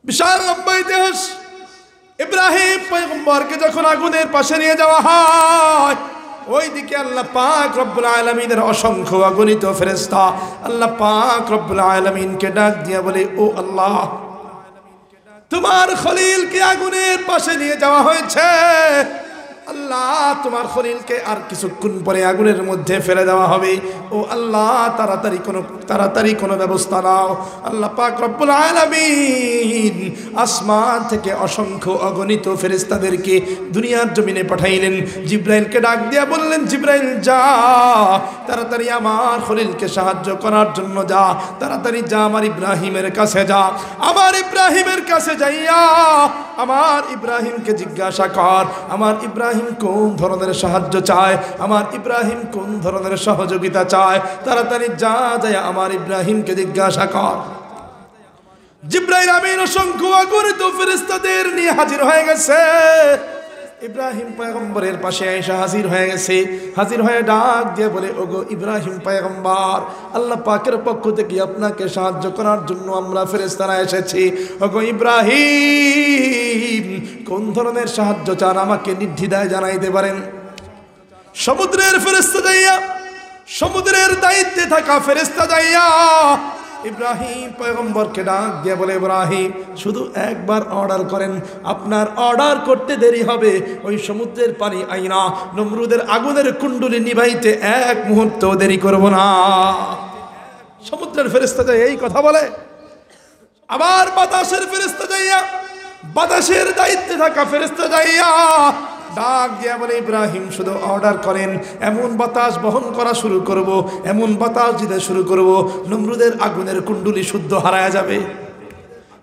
বিশাল লম্বা ইতিহাস। ইব্রাহিম পয়গম্বরকে যখন আগুনের পাশে নিয়ে যাওয়া হয়, ওইদিকে আল্লাহ পাক রব্বুল আলামিনের অসংখ্য অগণিত ফেরেশতা আল্লাহ পাক রব্বুল আলামিনকে ডাক দিয়া বলে, ও আল্লাহ, তোমার খলিলকে আগুনের পাশে নিয়ে যাওয়া হয়েছে। আল্লাহ, তোমার খলিলকে আর কিছুক্ষণ পরে আগুনের মধ্যে ফেলে দেওয়া হবে। ও আল্লাহ, তাড়াতাড়ি কোনো ব্যবস্থা নাও। আল্লাহ পাক রব্বুল আলামিন আসমান থেকে অসংখ্য অগণিত ফেরেশতাদেরকে দুনিয়ার জমিনে পাঠাইলেন। জিব্রাইলকে ডাক দিয়া বললেন, জিব্রাইল যা, তাড়াতাড়ি আমার খলিলকে সাহায্য করার জন্য যা, তাড়াতাড়ি যা, আমার ইব্রাহিমের কাছে যা। আমার ইব্রাহিমের কাছে যাইয়া আমার ইব্রাহিমকে জিজ্ঞাসা কর, আমার ইব্রাহিম কোন ধরনের সাহায্য চায়, আমার ইব্রাহিম কোন ধরনের সহযোগিতা চায়। তাড়াতাড়ি যা, যায় আমার ইব্রাহিমকে জিজ্ঞাসা কর। জিব্রাইল আমিন অসংখ্য অগণিত ফেরেশতাদের নিয়ে হাজির হয়ে গেছে। ইব্রাহিম পয়গম্বরের পাশে এসে হাজির হয়ে গেছে। হাজির হয়ে ডাক দিয়ে বলে, ওগো ইব্রাহিম পয়গম্বর, আল্লাহ পাকের পক্ষ থেকে আপনাকে সাহায্য করার জন্য আমরা ফেরেশতারা এসেছি। ওগো ইব্রাহিম, কোন ধরনের সাহায্য চান আমাকে নির্দ্বিধায় জানাইতে পারেন। সমুদ্রের ফেরেশতা যাইয়া, সমুদ্রের দায়িত্বে থাকা ফেরেশতা যাইয়া ইব্রাহিম পয়গম্বরকে ডাক দিয়ে বলে, ইব্রাহিম শুধু একবার অর্ডার করেন, আপনার অর্ডার করতে দেরি হবে। ওই সমুদ্রের পানি আইনা নমরুদের আগুনের কুণ্ডুলি নিভাইতে এক মুহূর্ত দেরি করব না। সমুদ্রের ফেরেশতা যাই এই কথা বলে। আবার বাতাসের ফেরেশতা যাইয়া, বাতাসের দায়িত্বে থাকা ফেরেশতা যাইয়া ডাক দিয়া বলে, ইব্রাহিম শুধু অর্ডার করেন, এমন বাতাস বহন করা শুরু করব, এমন বাতাস দিতে শুরু করব, নমরুদের আগুনের কুণ্ডুলি শুদ্ধ হারায়া যাবে,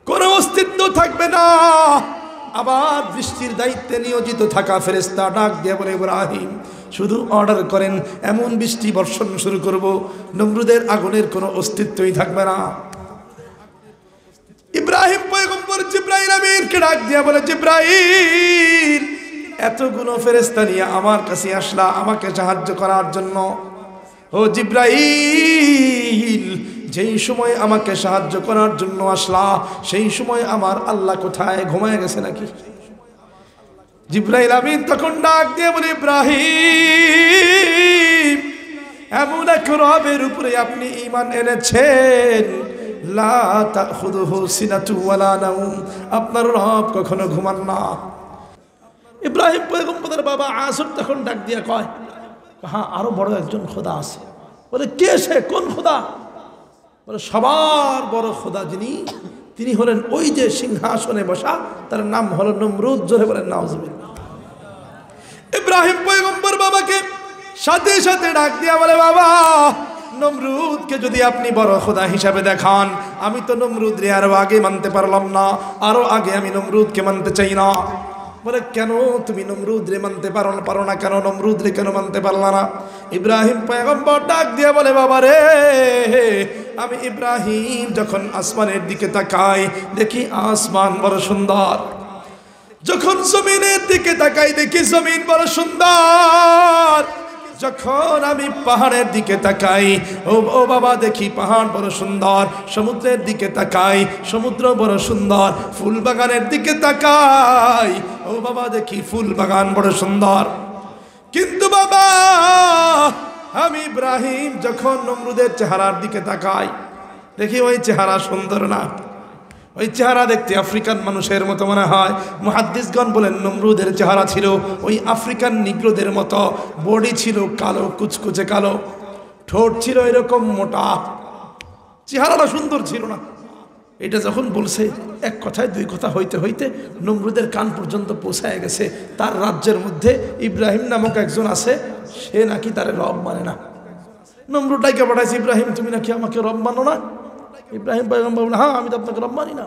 কোনো অস্তিত্ব থাকবে না। আবার বৃষ্টির দায়িত্বে নিয়োজিত থাকা ফেরেশতা ডাক দিয়া বলে, ইব্রাহিম শুধু অর্ডার করেন, এমন বৃষ্টি বর্ষণ শুরু করব, নমরুদের আগুনের কোনো অস্তিত্বই থাকবে না। ইব্রাহিম পয়গম্বর জিব্রাইল আমিনকে ডাক দিয়া বলে, জিব্রাইল এতগুলো ফেরেশতা নিয়ে আমার কাছে আসলা আমাকে সাহায্য করার জন্য। ও জিব্রাইল, যেই সময় আমাকে সাহায্য করার জন্য আসলা সেই সময় আমার আল্লাহ কোথায়, ঘুমায় গেছে নাকি? জিব্রাইল আমিন তখন ডাক দিয়ে বলে, ইব্রাহিম এমন এক রবের উপরে আপনি ঈমান এনেছেন, লা তাখুযুহু সিনাতু ওয়ালা নাওম, আপনার রব কখনো ঘুমান না। ইব্রাহিম পয়গম্বরের বাবা আসর তখন ডাক দিয়া কয়, হ্যাঁ আরো বড় একজন খোদা আছে। বলে, কে সে, কোন খোদা? বলে, সবার বড় খোদা যিনি, তিনি হলেন ওই যে সিংহাসনে বসা, তার নাম হলো নমরুদ। জোরে বলেন নাউজুবিল্লাহ। ইব্রাহিম পয়গম্বর বাবাকে সাথে সাথে ডাক দিয়া বলে, বাবা নমরুদকে যদি আপনি বড় খোদা হিসাবে দেখান, আমি তো নমরুদ রে আরো আগে মানতে পারলাম না, আরো আগে আমি নমরুদকে মানতে চাই না। বলে, কেন তুমি নমরুদ রে মানতে পারো না কেন, নমরুদ রে কেন মানতে পারলা না? ইব্রাহিম পয়গম্বর ডাক দিয়ে বলে, বাবা রে, আমি ইব্রাহিম যখন আসমানের দিকে তাকাই দেখি আসমান বড় সুন্দর, যখন জমিনের দিকে তাকাই দেখি জমিন বড় সুন্দর, যখন আমি পাহাড়ের দিকে তাকাই ও বাবা দেখি পাহাড় বড় সুন্দর, সমুদ্রের দিকে তাকাই সমুদ্র বড় সুন্দর, ফুল বাগানের দিকে তাকাই ও বাবা দেখি ফুল বাগান বড় সুন্দর। কিন্তু বাবা আমি ইব্রাহিম যখন নমরুদের চেহারার দিকে তাকাই দেখি ওই চেহারা সুন্দর না, ওই চেহারা দেখতে আফ্রিকান মানুষের মতো মনে হয়। মুহাদ্দিসগণ বলেন নমরুদের চেহারা ছিল ওই আফ্রিকান নিগ্রোদের মতো, বডি ছিল কালো, কুচকুচে কালো, ঠোঁট ছিল এরকম মোটা, চেহারাটা সুন্দর ছিল না। এটা যখন বলছে এক কথায় দুই কথা হইতে হইতে নমরুদের কান পর্যন্ত পৌঁছায় গেছে। তার রাজ্যের মধ্যে ইব্রাহিম নামক একজন আছে, সে নাকি তার রব মানে না। নমরুদ ডাইকা পাঠাইছে, ইব্রাহিম তুমি নাকি আমাকে রব মানো না? ইব্রাহিম পয়গম্বর বলেন, হ্যাঁ আমি তো আপনাকে রব মানি না।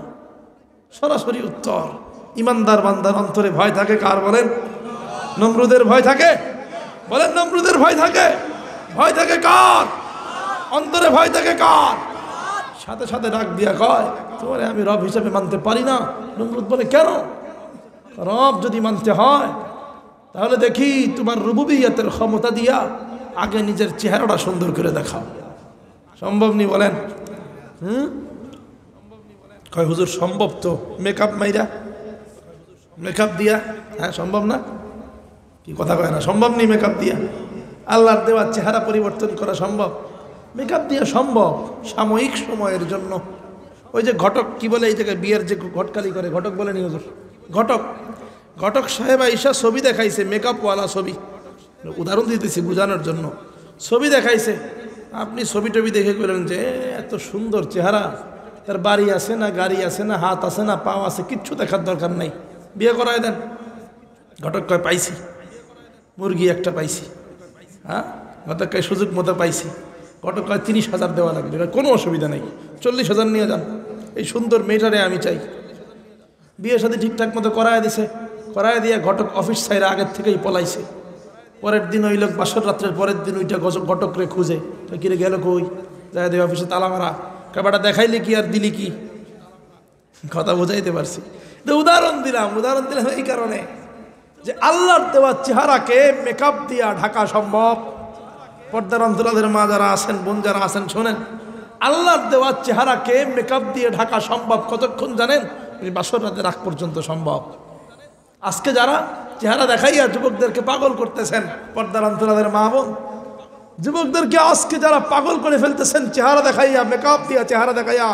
সরাসরি উত্তর। ইমানদার বান্দার অন্তরে ভয় থাকে কার বলেন? নমরুদের ভয় থাকে? বলেন নমরুদের ভয় থাকে? ভয় থাকে কার? অন্তরে ভয় থাকে কার? সাথে সাথে ডাক দিয়া কয়, তোমারে আমি রব হিসেবে মানতে পারি না। নমরুদ বলে, কেন? রব যদি মানতে হয় তাহলে দেখি তোমার রুবুবিয়তের ক্ষমতা দিয়া আগে নিজের চেহারাটা সুন্দর করে দেখাও। সম্ভব নি বলেন? কয় হুজুর সম্ভব তো মেকআপ মাইরা মেকআপ দিয়া? হ্যাঁ সম্ভব না, কি কথা কয় না, সম্ভব নেই মেকআপ দিয়া আল্লাহর দেওয়ার চেহারা পরিবর্তন করা সম্ভব? মেকআপ দিয়া সম্ভব সাময়িক সময়ের জন্য। ওই যে ঘটক কি বলে এই জায়গায় বিয়ের যে ঘটকালি করে, ঘটক বলে নি হুজুর, ঘটক সাহেবা ঈশা ছবি দেখাইছে, মেকআপওয়ালা ছবি, উদাহরণ দিতেছি বোঝানোর জন্য। ছবি দেখাইছে, আপনি ছবি টবি দেখে বললেন যে এত সুন্দর চেহারা, তার বাড়ি আছে না, গাড়ি আছে না, হাত আছে না, পাও আছে, কিচ্ছু দেখার দরকার নাই, বিয়ে করায় দেন। ঘটক কয় পাইছি, মুরগি একটা পাইছি। হ্যাঁ, ঘটক কয় সুযোগ মতো পাইছি। ঘটক কয় 30,000 দেওয়া লাগবে, কোনো অসুবিধা নেই, 40,000 নিয়ে যান, এই সুন্দর মেয়েটারে আমি চাই। বিয়ে সাথে ঠিকঠাক মতো করায় দিছে, করায় দিয়ে ঘটক অফিস সাইরা আগের থেকেই পলাইছে। পরের দিন ওই লোক বাসর রাত্রের পরের দিন ওইটা ঘটকরে খুঁজে, কিরে গেল কই, যায় দিয়ে অফিসে তালা মারা, কাবাটা দেখাইলি কি আর দিলি কি? কথা বোঝাইতে পারছি। উদাহরণ দিলাম এই কারণে যে আল্লাহর দেওয়া চেহারাকে মেকআপ দিয়া ঢাকা সম্ভব? পর্দার অন্তরালের মা যারা আছেন, বোন যারা আছেন, শোনেন, আল্লাহর দেওয়া চেহারাকে মেকআপ দিয়ে ঢাকা সম্ভব কতক্ষণ জানেন? বাসর রাতের আগ পর্যন্ত সম্ভব। আজকে যারা চেহারা দেখাইয়া যুবকদেরকে পাগল করতেছেন, পর্দার অন্তরালের মা বোন, যুবকদেরকে আজকে যারা পাগল করে ফেলতেছেন চেহারা দেখাইয়া, মেকআপ দিয়া চেহারা দেখাইয়া,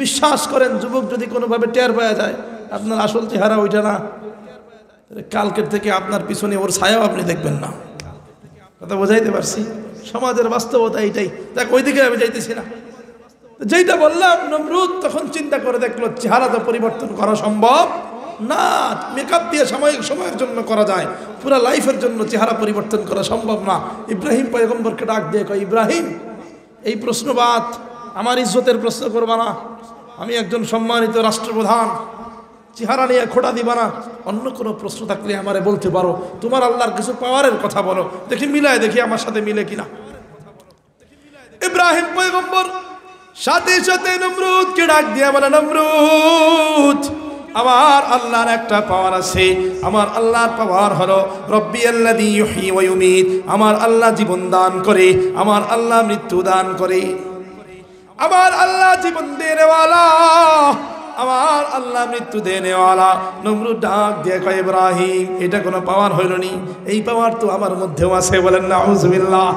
বিশ্বাস করেন যুবক যদি কোনোভাবে টের পাওয়া যায় আপনার আসল চেহারা ওইটা না, কালকের থেকে আপনার পিছনে ওর ছায়াও আপনি দেখবেন না। কথা বোঝাইতে পারছি? সমাজের বাস্তবতা এইটাই। দেখ ওইদিকে আমি যাইতেছি না, যেইটা বললাম, নমরুদ তখন চিন্তা করে দেখলো চেহারা তো পরিবর্তন করা সম্ভব না, মেকআপ দিয়ে সাময়িক সময়ের জন্য করা যায়, পুরো লাইফের জন্য চেহারা পরিবর্তন করা সম্ভব না। ইব্রাহিম পয়গম্বরকে ডাক দিয়ে কয়, ইব্রাহিম এই প্রশ্নবাদ আমার ইজ্জতের প্রশ্ন করবা না, আমি একজন সম্মানিত রাষ্ট্রপ্রধান, চেহারা নিয়ে খোঁটা দিবা না, অন্য কোনো প্রশ্ন থাকলে আমারে বলতে পারো, তোমার আল্লাহর কিছু পাওয়ারের কথা বলো, দেখি মিলায়, দেখি আমার সাথে মিলে কিনা। ইব্রাহিম পয়গম্বর সাথে সাথে নমরুদকে ডাক দিয়ে বলে, নমরুদ আমার আল্লাহর একটা পাওয়ার আছে, আমার আল্লাহর পাওয়ার হলো রব্বি আল্লাযী ইউহয়ী ওয়া ইউমীত, আমার আল্লাহ জীবন দান করে, আমার আল্লাহ মৃত্যু দান করে, আমার আল্লাহ জীবন দেনেওয়ালা, আমার আল্লাহ মৃত্যু দেনেওয়ালা। নমরুদ ডাক দিয়ে কয়, ইব্রাহিম এটা কোনো পাওয়ার হইল নি? এই পাওয়ার তো আমার মধ্যেও আছে। বলেন নাউযুবিল্লাহ।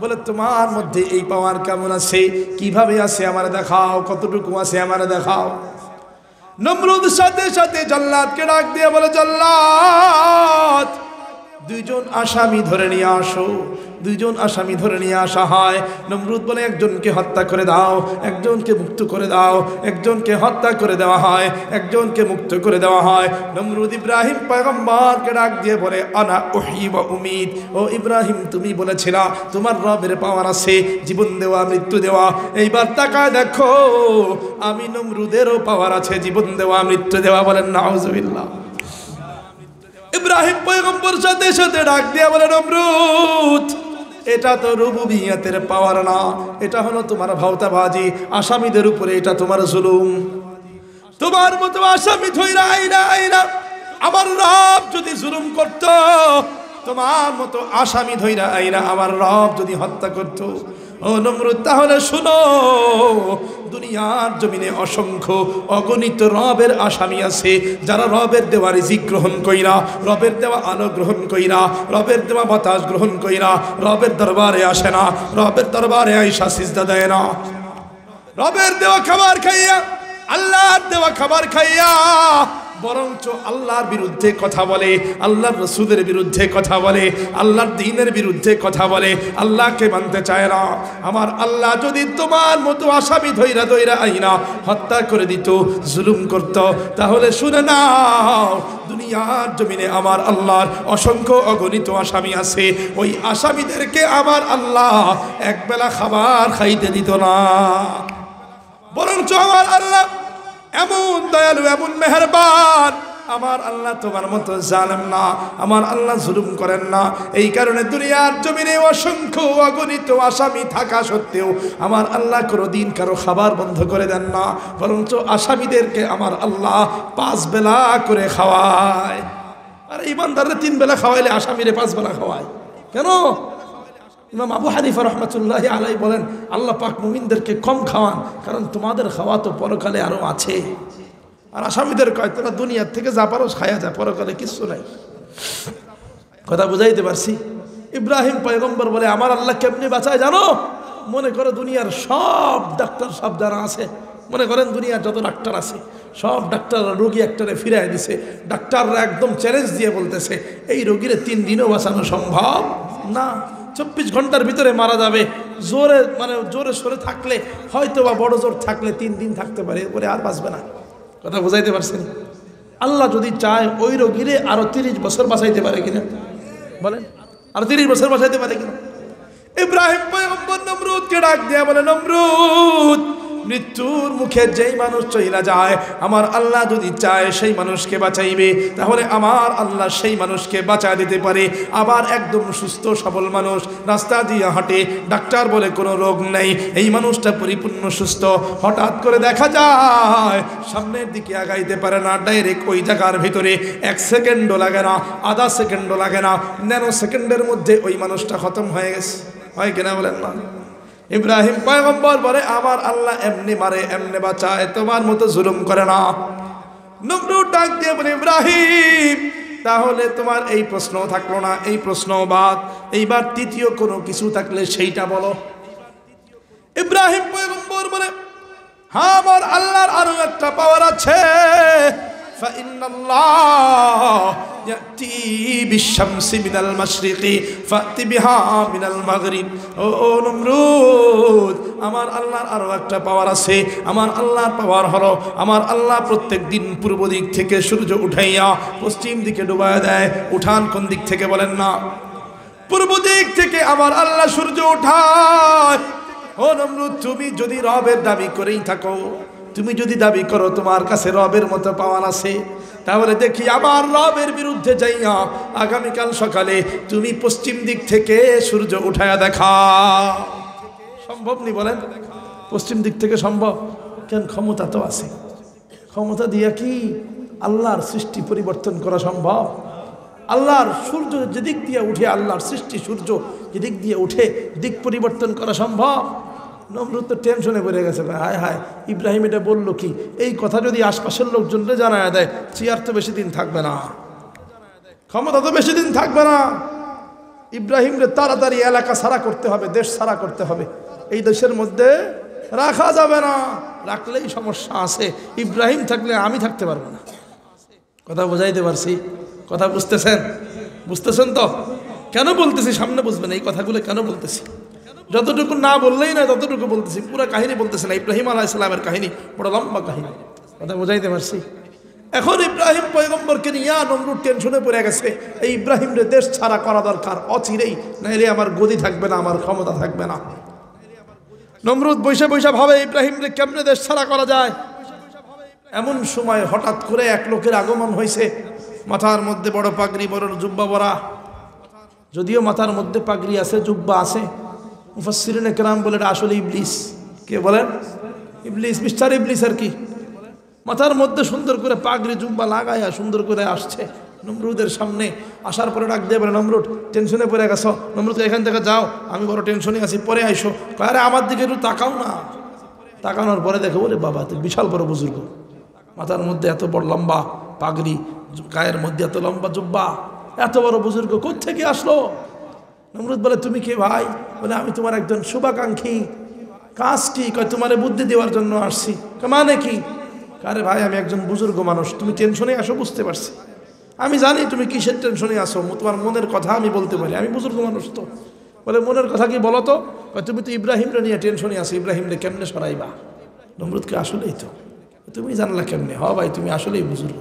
বলে তোমার মধ্যে এই পাওয়ার কেমন আছে, কিভাবে আছে আমার দেখাও, কতটুকু আছে আমার দেখাও। নমরুদ সাথে সাথে জল্লাদকে ডাক দিয়ে বলে, জল্লাদ দুইজন আসামি ধরে নিয়ে আসো। দুইজন আসামি ধরে নিয়ে আসা হয়। নমরুদ বলে, একজনকে হত্যা করে দাও, একজনকে মুক্ত করে দাও। একজনকে হত্যা করে দেওয়া হয়, একজনকে মুক্ত করে দেওয়া হয়। নমরুদ ইব্রাহিম পয়গম্বরকে ডাক দিয়ে বলে, আনা উহয়ী ওয়া উমীত, ও ইব্রাহিম তুমি বলেছিলা তোমার রবের পাওয়ার আছে জীবন দেওয়া, মৃত্যু দেওয়া, এইবার তাকায় দেখো আমি নমরুদেরও পাওয়ার আছে জীবন দেওয়া, মৃত্যু দেওয়া। বলেন নাউযুবিল্লাহ। ইব্রাহিম পয়গম্বর সাথে সাথে ডাক দিয়ে বলে, নমরুদ এটা তো রুবুবিয়তের পাওয়ার না, এটা হলো তোমার ভাওতাবাজি, আসামিদের উপরে এটা তোমার জুলুম। তোমার মতো আসামি ধইরা আইনা আমার রব যদি জুলুম করত, তোমার মতো আসামি ধইরা আইনা আমার রব যদি হত্যা করত, ও নমরুদ তাহলে শুনো, দুনিয়ার জমিনে অসংখ্য অগণিত রবের আসামি আছে, যারা রবের দেওয়া রিজিক গ্রহণ কইরা, রবের দেওয়া আলো গ্রহণ কইরা, রবের দেওয়া বাতাস গ্রহণ কইরা রবের দরবারে আসে না, রবের দরবারে আইসা সিজদা দেয় না, রবের দেওয়া খাবার খাইয়া, আল্লাহর দেওয়া খাবার খাইয়া বরঞ্চ আল্লাহর বিরুদ্ধে কথা বলে, আল্লাহর রাসূলের বিরুদ্ধে কথা বলে, আল্লাহর দ্বীনের বিরুদ্ধে কথা বলে, আল্লাহকে মানতে চায় না। আমার আল্লাহ যদি তোমার মতো আসামি ধইরা আইনা হত্যা করে দিত, জুলুম করত, তাহলে শুনে নাও দুনিয়ার জমিনে আমার আল্লাহর অসংখ্য অগণিত আসামি আছে, ওই আসামিদেরকে আমার আল্লাহ একবেলা খাবার খাইতে দিত না। বরঞ্চ আমার আল্লাহ এমন দয়ালু, এমন মেহেরবান, আমার আল্লাহ তোমার মতো জালেম না, আমার আল্লাহ জুলুম করেন না। এই কারণে দুনিয়ার জমিনে অসংখ্য অগণিত আসামি থাকা সত্ত্বেও আমার আল্লাহ কোনোদিন কারো খাবার বন্ধ করে দেন না, বরঞ্চ আসামিদেরকে আমার আল্লাহ 5 বেলা করে খাওয়ায়। আর ইমানদাররা 3 বেলা খাওয়াইলে আসামিরে 5 বেলা খাওয়ায় কেন? ইমাম আবু হানিফা রাহমাতুল্লাহি আলাইহি বলেন, আল্লাহ পাক মুমিনদেরকে কম খাওয়ান, কারণ তোমাদের খাওয়া তো পরকালে আরো আছে। আর আসামিদের কয় তোরা দুনিয়ার থেকে যা পারো খায়া যা, পরকালে কিচ্ছু নাই। কথা বুঝাইতে পারছি? ইব্রাহিম পয়গম্বর বলে আমার আল্লাহ কেমনে বাঁচায় জানো? মনে করো দুনিয়ার সব ডাক্তার সব যারা আছে, মনে করেন দুনিয়ার যত ডাক্তার আছে সব ডাক্তাররা রোগী একটারে ফিরাই দিছে। ডাক্তাররা একদম চ্যালেঞ্জ দিয়ে বলতেছে এই রোগীরে 3 দিনও বাঁচানো সম্ভব না, 24 ঘন্টার ভিতরে মারা যাবে। জোরে মানে জোরে সরে থাকলে হয়তো বা বড় জোর থাকলে 3 দিন থাকতে পারে, এরপরে আর বাঁচবে না। কথা বুঝাইতে পারছেন? আল্লাহ যদি চায় ওই রোগীরে আরো 30 বছর বাঁচাইতে পারে কিনা বলেন? আরো 30 বছর বাঁচাইতে পারে কিনা? ইব্রাহিম পয়গম্বর নমরুদকে ডাক দিয়ে বলে, নমরুদ, মৃত্যুর মুখে যেই মানুষ চইলা যায় আমার আল্লাহ যদি চায় সেই মানুষকে বাঁচাইবে, তাহলে আমার আল্লাহ সেই মানুষকে বাঁচা দিতে পারে। আবার একদম সুস্থ সবল মানুষ রাস্তা দিয়ে হাঁটে, ডাক্তার বলে কোনো রোগ নেই, এই মানুষটা পরিপূর্ণ সুস্থ। হঠাৎ করে দেখা যায় সামনের দিকে আগাইতে পারে না, ডাইরেক্ট ওই জায়গার ভিতরে 1 সেকেন্ডও লাগে না, আধা সেকেন্ডও লাগে না, ন্যানো সেকেন্ডের মধ্যে ওই মানুষটা খতম হয়ে গেছে। হয় কিনা বলেন না? ইব্রাহিম পয়গম্বর বলে আমার আল্লাহ এমনি মারে এমনি বাঁচায়, তোমার মতো জুলুম করে না। নমরুদ ডাক দিয়ে বলে, ইব্রাহিম তাহলে তোমার এই প্রশ্ন থাকলো না, এই প্রশ্ন বাদ, এইবার তৃতীয় কোনো কিছু থাকলে সেইটা বলো। ইব্রাহিম পয়গম্বর বলে, হ্যাঁ আমার আল্লাহর আরো একটা পাওয়ার আছে। فإن الله يأتي بالشمس من المشرق فأتي بها من المغرب। ও নমরুদ, আমার আল্লাহর আরো একটা পাওয়ার আছে। আমার আল্লাহর পাওয়ার হলো আমার আল্লাহ প্রত্যেক দিন পূর্ব দিক থেকে সূর্য উঠাইয়া পশ্চিম দিকে ডুবাইয়া দেয়। উঠান কোন দিক থেকে বলেন না? পূর্ব দিক থেকে আমার আল্লাহ সূর্য উঠায়। ও নমরুদ, তুমি যদি রবের দাবি করেই থাকো, তুমি যদি দাবি করো তোমার কাছে রবের মতো পাওয়ার আছে, তাহলে দেখি আমার রবের বিরুদ্ধে যাইয়া আগামীকাল সকালে তুমি পশ্চিম দিক থেকে সূর্য উঠায়া দেখা। সম্ভব নি বলেন? পশ্চিম দিক থেকে সম্ভব? কেন? ক্ষমতা তো আছে। ক্ষমতা দিয়া কি আল্লাহর সৃষ্টি পরিবর্তন করা সম্ভব? আল্লাহর সূর্য যেদিক দিয়ে উঠে, আল্লাহর সৃষ্টি সূর্য যেদিক দিয়ে উঠে দিক পরিবর্তন করা সম্ভব? নমরুদ তো টেনশনে পড়ে গেছে, হায় হায় ইব্রাহিম এটা বললো কি? এই কথা যদি আশপাশের লোকজনকে জানায় দেয়, চেয়ার তো বেশি দিন থাকবে না, ক্ষমতা তো বেশি দিন থাকবে না। ইব্রাহিমরে তাড়াতাড়ি এলাকা ছাড়া করতে হবে, দেশ ছাড়া করতে হবে, এই দেশের মধ্যে রাখা যাবে না, রাখলেই সমস্যা আছে। ইব্রাহিম থাকলে আমি থাকতে পারবো না। কথা বুঝাইতে পারছি? কথা বুঝতেছেন? বুঝতেছেন তো? কেন বলতেছি সামনে বুঝবেন এই কথাগুলো কেন বলতেছি। যতটুকু না বললেই না ততটুকু বলতেছি, পুরো কাহিনী বলতেছি না। ইব্রাহিম আলাইহিস সালামের কাহিনী বড় লম্বা কাহিনী, কথা বুঝাইতে পারছি? এখন ইব্রাহিম পয়গম্বরকে নিয়ে নমরুদ টেনশনে পড়ে গেছে। এই ইব্রাহিমরে দেশ ছাড়া করা দরকার অচিরেই, নাইলে আমার গদি থাকবে না, আমার ক্ষমতা থাকবে না। নমরুদ বৈশা বৈশা ভাবে ইব্রাহিমরে কেমনে দেশ ছাড়া করা যায়। এমন সময় হঠাৎ করে এক লোকের আগমন হয়েছে, মাথার মধ্যে বড় পাগড়ি, বড় জুব্বা পরা। যদিও মাথার মধ্যে পাগড়ি আছে, জুব্বা আছে, মুফাসসিরিনে কেরাম বলে এটা আসলে ইবলিস। কে বলেন? ইবলিস, মিস্টার ইবলিস আর কি। মাথার মধ্যে সুন্দর করে পাগড়ি জুব্বা লাগাইয়া সুন্দর করে আসছে নমরুদের সামনে। আসার পরে ডাক দিয়ে বলে, নমরুদ টেনশনে পড়ে গেছো, নমরুদ এখান থেকে যাও, আমি বড় টেনশনে আছি, পরে আইসো। আরে আমার দিকে একটু তাকাও না। তাকানোর পরে দেখো, বলে বাবা তুই বিশাল বড় বুজুর্গ, মাথার মধ্যে এত বড় লম্বা পাগড়ি, গায়ের মধ্যে এত লম্বা জুব্বা, এত বড় বুজুর্গ কোত্থেকে আসলো? নমরুদ বলে, তুমি কে ভাই? বলে, আমি তোমার একজন শুভাকাঙ্ক্ষী। কাজ কি? কয় তোমারে বুদ্ধি দেওয়ার জন্য আসছি। মানে কি? আরে ভাই আমি একজন বুজুর্গ মানুষ, তুমি টেনশনে আসো বুঝতে পারছি, আমি জানি তুমি কিসের টেনশনে আসো, তোমার মনের কথা আমি বলতে পারি, আমি বুজুর্গ মানুষ তো। বলে, মনের কথা কি বলো তো? তুমি তো ইব্রাহিমরে নিয়ে টেনশনে আসো, ইব্রাহিমরে কেমনে সরাইবা? নমরুদকে, আসলেই তো, তুমি জানলা কেমনে? হ ভাই তুমি আসলেই বুজুর্গ,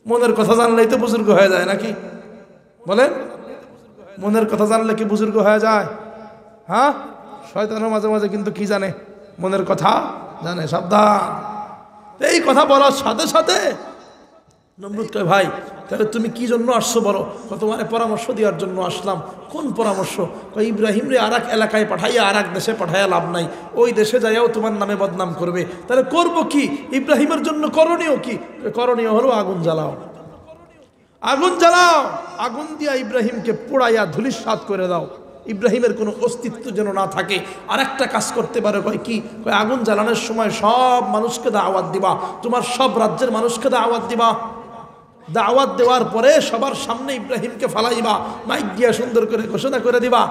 মনের কথা জানলেই তো বুজুর্গ হয়ে যায় নাকি বলেন? মনের কথা জানলে কি বুজুর্গ হয়ে যায়? হ্যাঁ, শয়তানও মাঝে মাঝে কিন্তু কি জানে, মনের কথা জানে, সাবধান। এই কথা বলার সাথে সাথে নমরুদ কয়, ভাই তাহলে তুমি কি জন্য আসছো বলো? তোমার পরামর্শ দেওয়ার জন্য আসলাম। কোন পরামর্শ? কয় ইব্রাহিম রে আর এক এলাকায় পাঠাইয়া আর এক দেশে পাঠাইয়া লাভ নাই, ওই দেশে যাইয়াও তোমার নামে বদনাম করবে। তাহলে করবো কি? ইব্রাহিমের জন্য করণীয় কি? করণীয় হলো আগুন জ্বালাও, আগুন জ্বালাও, আগুন দিয়া ইব্রাহিমকে পোড়াইয়া ধূলিসাৎ করে দাও। ইব্রাহিমের কোনো অস্তিত্ব যেন না থাকে। আর একটা কাজ করতে পারে, কয় কি, কয় আগুন জ্বালানোর সময় সব মানুষকে দাওয়াত দিবা, তোমার সব রাজ্যের মানুষকে দাওয়াত দিবা, দাওয়াত দেওয়ার পরে সবার সামনে ইব্রাহিমকে ফালাইবা, মাইক দিয়া সুন্দর করে ঘোষণা করে দিবা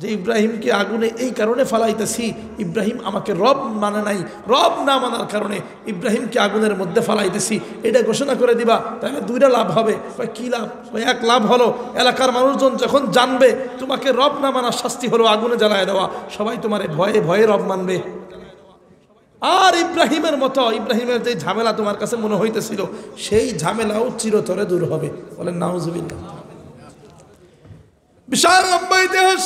যে ইব্রাহিমকে আগুনে এই কারণে ফালাইতেছি, ইব্রাহিম আমাকে রব মানে নাই, রব না মানার কারণে ইব্রাহিমকে আগুনের মধ্যে ফালাইতেছি, এটা ঘোষণা করে দিবা। তাহলে দুইটা লাভ হবে। কি লাভ? এক লাভ হলো এলাকার মানুষজন যখন জানবে তোমাকে রব না মানার শাস্তি হলো আগুনে জ্বালায় দেওয়া, সবাই তোমার ভয়ে ভয়ে রব মানবে। আর ইব্রাহিমের মতো, ইব্রাহিমের যে ঝামেলা তোমার কাছে মনে হইতেছিল, সেই ঝামেলাও চিরতরে দূর হবে। বলেন নাউজুবিল্লাহ। বিশাল লম্বা ইতিহাস।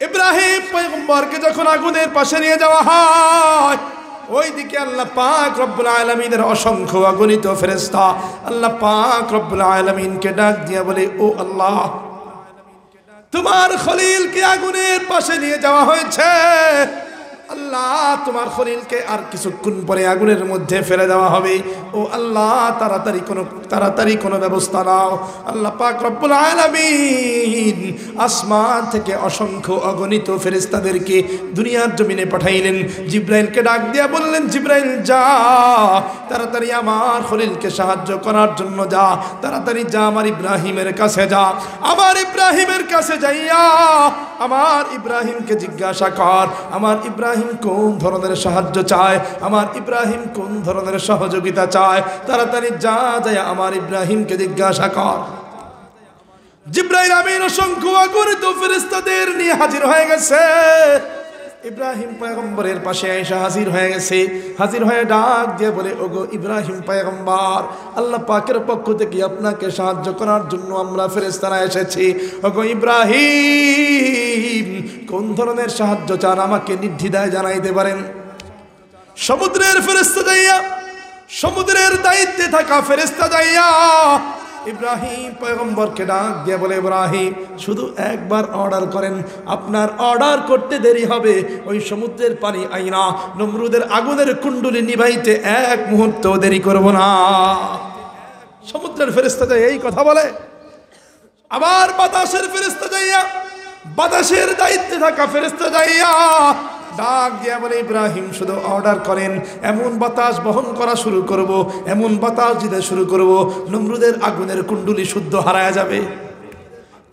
ইব্রাহিম পয়গম্বরকে যখন আগুনের পাশে নিয়ে যাওয়া হয়, ওইদিকে আল্লাহ পাক রব্বুল আলামিনের অসংখ্য অগণিত ফেরেশতা আল্লাহ পাক রব্বুল আলামিনকে ডাক দিয়া বলে, ও আল্লাহ, তোমার খলিলকে আগুনের পাশে নিয়ে যাওয়া হয়েছে। আল্লাহ, তোমার খলিলকে আর কিছুক্ষণ পরে আগুনের মধ্যে ফেলে দেওয়া হবে। ও আল্লাহ, তাড়াতাড়ি কোনো ব্যবস্থা নাও। আল্লাহ পাক রব্বুল আলামিন আসমান থেকে অসংখ্য অগণিত ফেরেশতাদেরকে দুনিয়ার জমিনে পাঠাইলেন। জিব্রাইলকে ডাক দিয়া বললেন, জিব্রাইল যা, তাড়াতাড়ি আমার খলিলকে সাহায্য করার জন্য যা, তাড়াতাড়ি যা, আমার ইব্রাহিমের কাছে যা। আমার ইব্রাহিমের কাছে যাইয়া আমার ইব্রাহিমকে জিজ্ঞাসা কর, আমার ইব্রাহিম কোন ধরনের সাহায্য চায়, আমার ইব্রাহিম কোন ধরনের সহযোগিতা চায়। তাড়াতাড়ি যা, যায় আমার ইব্রাহিমকে জিজ্ঞাসা কর। জিব্রাইল আমিন অসংখ্য অগণিত ফেরেশতাদের নিয়ে হাজির হয়ে গেছে। ইব্রাহিম পয়গম্বরের পাশে এসে হাজির হয়ে গেছে। হাজির হয়ে ডাক দিয়ে বলে, ওগো ইব্রাহিম পয়গম্বর, আল্লাহ পাকের পক্ষ থেকে আপনাকে সাহায্য করার জন্য আমরা ফেরেশতারা এসেছি। ওগো ইব্রাহিম, কোন ধরনের সাহায্য চান আমাকে নির্দ্বিধায় জানাইতে পারেন। সমুদ্রের ফেরেশতা যাইয়া, সমুদ্রের দায়িত্বে থাকা ফেরেশতা যাইয়া ইব্রাহিম পয়গম্বরকে ডাক দিয়ে বলে, ইব্রাহিম শুধু একবার অর্ডার করেন, আপনার অর্ডার করতে দেরি হবে। ওই সমুদ্রের পানি আইনা নমরুদের আগুনের কুণ্ডুলি নিভাইতে এক মুহূর্ত দেরি করব না। সমুদ্রের ফেরেশতা যাই এই কথা বলে। আবার বাতাসের ফেরেশতা যাইয়া, বাতাসের দায়িত্বে থাকা ফেরেশতা যাইয়া ডাক দিয়া বলে, ইব্রাহিম শুধু অর্ডার করেন, এমন বাতাস বহন করা শুরু করব, এমন বাতাস দিতে শুরু করব, নমরুদের আগুনের কুণ্ডুলি শুদ্ধ হারায়া যাবে,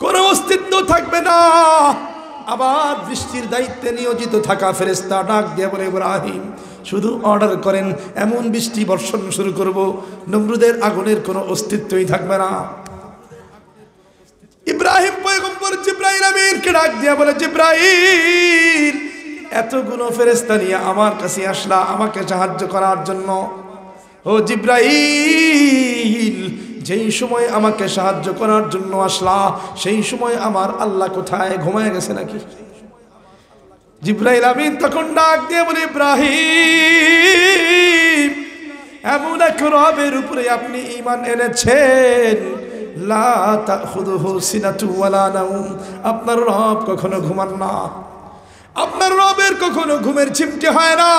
কোনো অস্তিত্ব থাকবে না। আবার বৃষ্টির দায়িত্বে নিয়োজিত থাকা ফেরেশতা ডাক দিয়া বলে, ইব্রাহিম শুধু অর্ডার করেন, এমন বৃষ্টি বর্ষণ শুরু করব, নমরুদের আগুনের কোনো অস্তিত্বই থাকবে না। ইব্রাহিম পয়গম্বর জিব্রাইল আমিনকে ডাক দিয়া বলে, জিব্রাইল এতগুলো ফেরেশতা নিয়ে আমার কাছে আসলা আমাকে সাহায্য করার জন্য। ও জিব্রাইল, যেই সময় আমাকে সাহায্য করার জন্য আসলা সেই সময় আমার আল্লাহ কোথায়, ঘুমায় গেছে নাকি? জিব্রাইল আমিন তখন ডাক দিয়ে বলে, ইব্রাহিম এমন এক রবের উপরে আপনি ঈমান এনেছেন, লা তাখুযুহু সিনাতু ওয়ালা নাওম, আপনার রব কখনো ঘুমান না, আপনার রবের কখনো ঘুমের চিমটি হয় না।